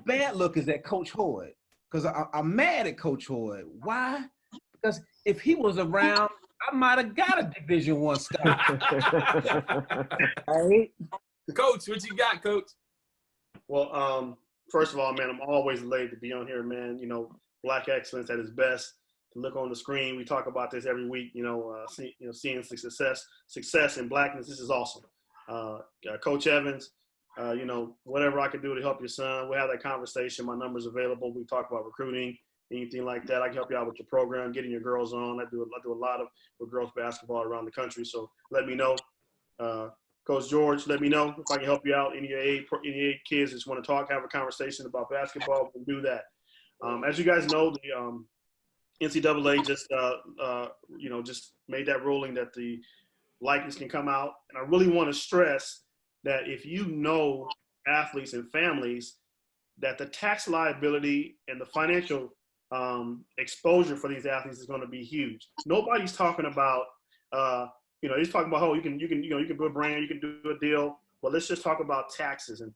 bad look is at Coach Hoyd, because I'm mad at Coach Hoyd. Why? Because if he was around, I might have got a Division I scholarship. all right. Coach, what you got, Coach? Well, first of all, man, I'm always elated to be on here, man. You know, Black excellence at its best. To look on the screen, we talk about this every week. Seeing success in Blackness. This is awesome. Coach Evans, whatever I can do to help your son, we'll have that conversation. My number's available. We talk about recruiting, anything like that. I can help you out with your program, getting your girls on. I do a lot with girls basketball around the country. So let me know. Coach George, let me know if I can help you out. Any eight kids just want to talk, have a conversation about basketball, we can do that. As you guys know, the NCAA just made that ruling that the likeness can come out. And I really want to stress that if you know athletes and families, that the tax liability and the financial exposure for these athletes is going to be huge. Nobody's talking about he's talking about, you can do a brand, you can do a deal. Well, let's just talk about taxes and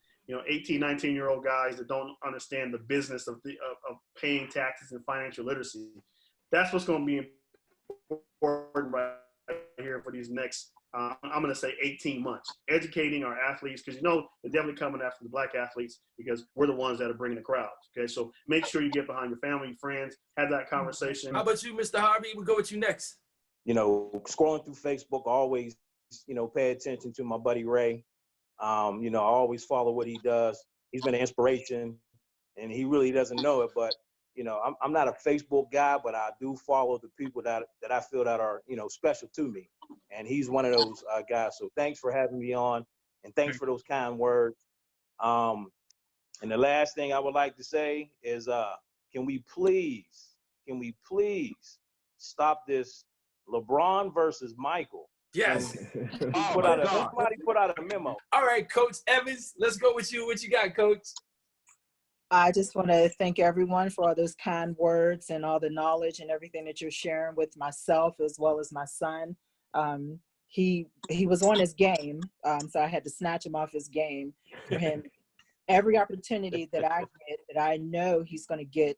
18, 19-year-old guys that don't understand the business of paying taxes and financial literacy. That's what's going to be important right here for these next, I'm going to say 18 months, educating our athletes, because they're definitely coming after the Black athletes because we're the ones that are bringing the crowds. Okay, so make sure you get behind your family, friends, have that conversation. How about you, Mr. Harvey? We'll go with you next. Scrolling through Facebook, always, pay attention to my buddy Ray. I always follow what he does. He's been an inspiration, and he really doesn't know it, but, I'm not a Facebook guy, but I do follow the people that I feel that are, special to me. And he's one of those guys. So thanks for having me on, and thanks for those kind words. And the last thing I would like to say is, can we please stop this LeBron versus Michael. Yes. Somebody put out a memo. All right, Coach Evans, let's go with you. What you got, Coach? I just want to thank everyone for all those kind words and all the knowledge and everything that you're sharing with myself as well as my son. He was on his game, so I had to snatch him off his game for him. Every opportunity that I get, that I know he's going to get,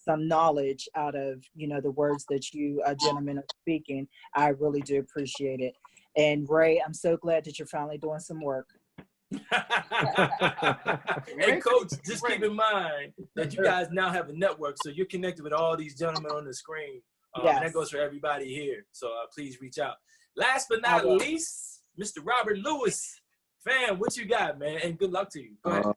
some knowledge out of, the words that you gentlemen are speaking. I really do appreciate it. And Ray, I'm so glad that you're finally doing some work. Hey, Coach, just keep in mind that you guys now have a network, so you're connected with all these gentlemen on the screen. Yes. And that goes for everybody here. So please reach out. Last but not least, Mr. Robert Lewis. Fam, what you got, man? And good luck to you. Go ahead.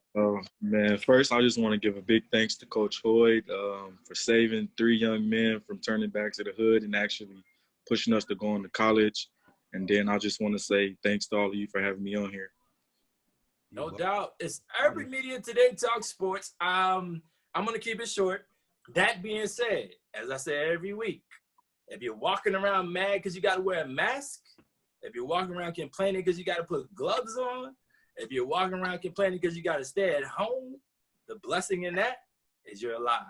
Man, first, I just want to give a big thanks to Coach Hoyd for saving 3 young men from turning back to the hood and actually pushing us to go into college. And then I just want to say thanks to all of you for having me on here. No doubt. It's Urban Media Today Talk Sports. I'm going to keep it short. That being said, as I say every week, if you're walking around mad because you got to wear a mask, if you're walking around complaining because you got to put gloves on, if you're walking around complaining because you got to stay at home, the blessing in that is you're alive.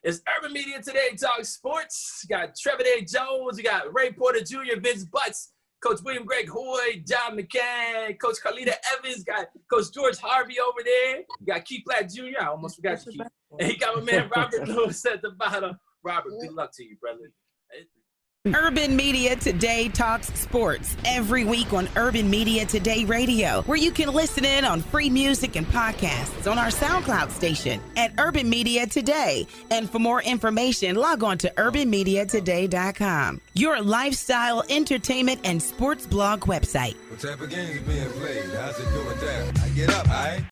It's Urban Media Today Talk Sports. You got Trevin A. Jones. You got Ray Porter Jr., Vince Butts, Coach William Greg Hoyd, John McCann, Coach Carlita Evans, got Coach George Harvey over there. You got Keith Platt Jr. I almost forgot to keep. And he got my man Robert Lewis at the bottom. Robert, good luck to you, brother. Urban Media Today talks sports every week on Urban Media Today Radio, where you can listen in on free music and podcasts on our SoundCloud station at Urban Media Today. And for more information, log on to urbanmediatoday.com, your lifestyle, entertainment, and sports blog website. What type of games being played? How's it doing that? I get up, all right?